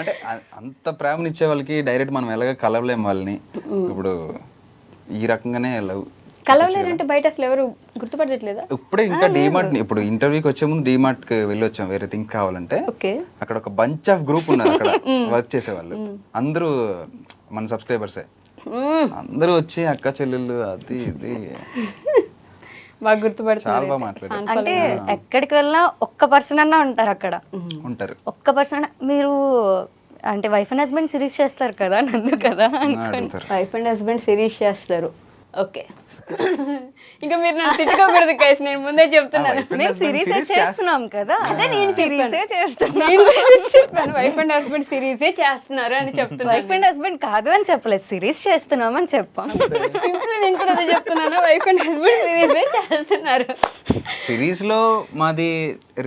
అంటే అంత ప్రేమనిచ్చే వాళ్ళకి డైరెక్ట్ మనం ఎలాగ కలవలేం వాళ్ళని. ఇప్పుడు ఈ రకంగానే లవ్ కలవలేరంటే బయట అసలు ఎవరు గుర్తుపట్టట్లేదా? ఇప్పుడే ఇంకా డీమార్ట్, ఇప్పుడు ఇంటర్వ్యూకి వచ్చే ముందు డీమార్ట్ కి వెళ్ళి వచ్చాం వేరే థింక్ కావాలంటే. ఓకే. అక్కడ ఒక బంచ్ ఆఫ్ గ్రూప్ ఉన్నారు అక్కడ వర్క్ చేసేవాళ్ళు, అందరూ మన సబ్స్క్రైబర్సే. అందరూ వచ్చి అక్క చెల్లెళ్ళు అది ఇది బాగా గుర్తుపడతారు. చాలా బాగా మాట్లాడారు. అంటే ఎక్కడికి వెళ్ళినా ఒక్క పర్సన్ అన్నా ఉంటారు అక్కడ. ఉంటారు ఒక్క పర్సన్. మీరు అంటే వైఫ్ అండ్ హస్బెండ్ సిరీస్ చేస్తారు కదా, నందు కదా అడుగుతారు. వైఫ్ అండ్ హస్బెండ్ సిరీస్ చేస్తారు. ఓకే. ఇంకా మీరు నన్ను తిట్టుకోకూడదు గైస్, నేను ముందే చెప్తున్నాను. మేము సిరీసే చేస్తున్నాం కదా, అదే నేను సిరీసే చేస్తున్నాను. నేను కూడా చెప్పాను వైఫ్ అండ్ హస్బెండ్ సిరీసే చేస్తున్నారు అని చెప్తున్నాను. వైఫ్ అండ్ హస్బెండ్ కాదు అని చెప్పలేదు, సిరీస్ చేస్తున్నాం అని చెప్పాం. సింపుల్, నేను కూడా అదే చెప్తున్నాను, వైఫ్ అండ్ హస్బెండ్ సిరీసే చేస్తున్నారు. సిరీస్ లో మాది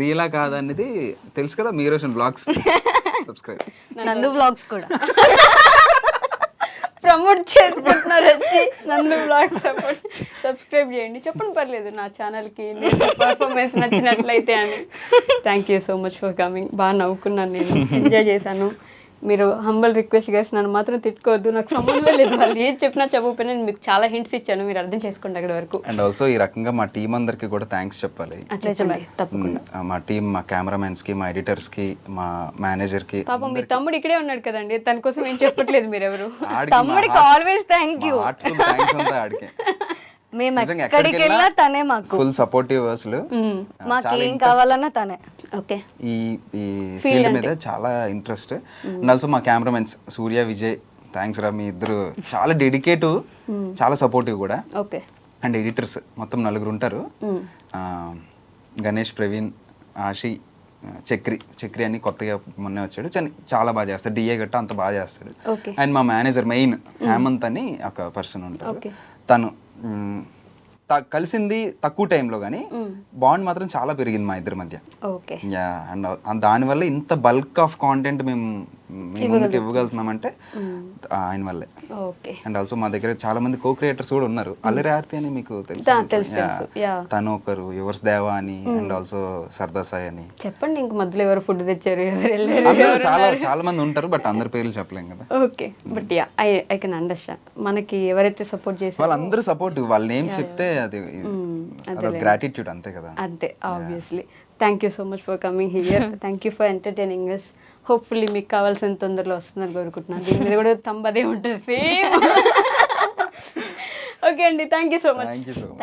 రియలా కాదనేది తెలుసు కదా, మీరోషన్ బ్లాగ్స్ సబ్స్క్రైబ్, నందు వ్లాగ్స్ కూడా ప్రమోట్ చేసుకుంటున్నారు వచ్చి. నందు బ్లాగ్ సబ్స్క్రైబ్ చేయండి, చెప్పండి పర్లేదు నా ఛానల్కి పర్ఫార్మెన్స్ నచ్చినట్లయితే అని. Thank you so much for coming. బాగా నవ్వుకున్నాను, నేను ఎంజాయ్ చేశాను. మీరు హంబల్ రిక్వెస్ట్ చేసి నన్ను మాత్రం తిట్టుకోవద్దు, నాకు సంబంధం లేదు. వాళ్ళు ఏది చెప్పినా చెప్పకపోయినా నేను మీకు చాలా హింట్స్ ఇచ్చాను, మీరు అర్థం చేసుకోండి అక్కడి వరకు. అండ్ ఆల్సో ఈ రకంగా మా టీం అందరికి కూడా థ్యాంక్స్ చెప్పాలి. తప్పకుండా. మా టీం, మా కెమెరామెన్స్ కి, మా ఎడిటర్స్ కి, మా మేనేజర్ కి. పాపం మీ తమ్ముడు ఇక్కడే ఉన్నాడు కదండి, తన కోసం ఏం చెప్పట్లేదు మీరు ఎవరు. తమ్ముడికి ఆల్వేస్ థ్యాంక్ యూ. ఆడికి మేము ఎక్కడికి వెళ్ళినా తనే మాకు ఫుల్ సపోర్టివ్ అసలు. మాకేం కావాలన్నా తనే. ఓకే. ఈ ఫీల్డ్ మీద చాలా ఇంట్రెస్ట్. అండ్ ఆల్సో మా కెమెరామెన్స్ సూర్య, విజయ్, థ్యాంక్స్ రా, మీ ఇద్దరు చాలా డెడికేటివ్, చాలా సపోర్టివ్ కూడా. ఓకే. అండ్ ఎడిటర్స్ మొత్తం 4 ఉంటారు. గణేష్, ప్రవీణ్, ఆషి, చక్రి అని కొత్తగా మొన్నే వచ్చాడు, చాలా బాగా చేస్తాడు. డిఏ గట్ట అంత బాగా చేస్తాడు. అండ్ మా మేనేజర్ మెయిన్ హేమంత్ అని ఒక పర్సన్ ఉంటారు. తను కలిసింది తక్కువ టైంలో కానీ బాండ్ మాత్రం చాలా పెరిగింది మా ఇద్దరి మధ్య. అండ్ దానివల్ల ఇంత బల్క్ ఆఫ్ కాంటెంట్ మేము ముందుకు ఇవ్వగలుగుతున్నామంటే ఆయన వల్లే. అండ్ ఆల్సో మా దగ్గర చాలా మంది కో క్రియేటర్స్ కూడా ఉన్నారు. అల్లరి ఆర్తి అని మీకు తెలుసు, తను ఒకరు, యువర్స్ దేవా అని, అండ్ ఆల్సో సర్దా సాయి అని. చెప్పండి, ఇంక మధ్యలో ఎవరు ఫుడ్ తెచ్చారు, చాలా మంది ఉంటారు, బట్ అందరి పేర్లు చెప్పలేం కదా. Okay, but I can understand. మనకి ఎవరైతే సపోర్ట్ చేసి వాళ్ళందరూ సపోర్ట్, వాళ్ళ నేమ్స్ చెప్తే అది గ్రాటిట్యూడ్ అంతే కదా. అంతే, obviously. Thank you so much for coming here. Thank you for entertaining us. Hopefully మీకు కావాల్సిన తొందరలో వస్తుందని కోరుకుంటున్నాను. దీని మీద కూడా తంబదే ఉంటుంది సేమ్. ఓకే అండి, thank you so much.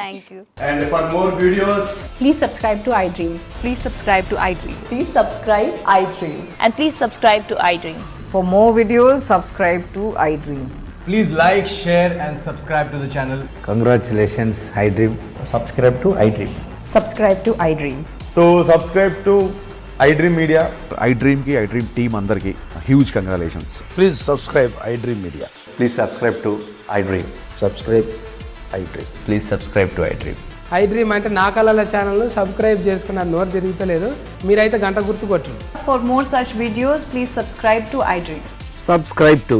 Thank you. And for more videos, Please subscribe to iDream. Please subscribe to iDream. Please subscribe iDream. And please subscribe to iDream. For more videos, subscribe to iDream. please like, share and subscribe to the channel. Congratulations, iDream. Subscribe to iDream. Subscribe to iDream. So subscribe to iDream Media. iDream ki, iDream team andarki huge congratulations. Please subscribe iDream Media. Please subscribe to iDream. Subscribe iDream. Please subscribe to iDream. iDream అంటే నా కళల ఛానల్ సబ్స్క్రైబ్ చేసుకున్న నోరు తిరుగుతలేదు, మీరైతే గంట గుర్తు కొట్టండి. For more such videos, please subscribe to iDream. Subscribe to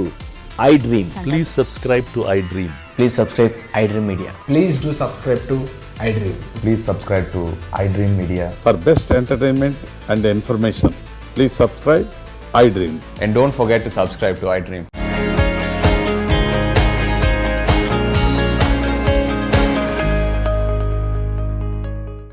iDream. Please subscribe to iDream. Please subscribe iDream Media. Please do subscribe to iDream. Please subscribe to iDream Media. For best entertainment and information, please subscribe iDream. And don't forget to subscribe to iDream.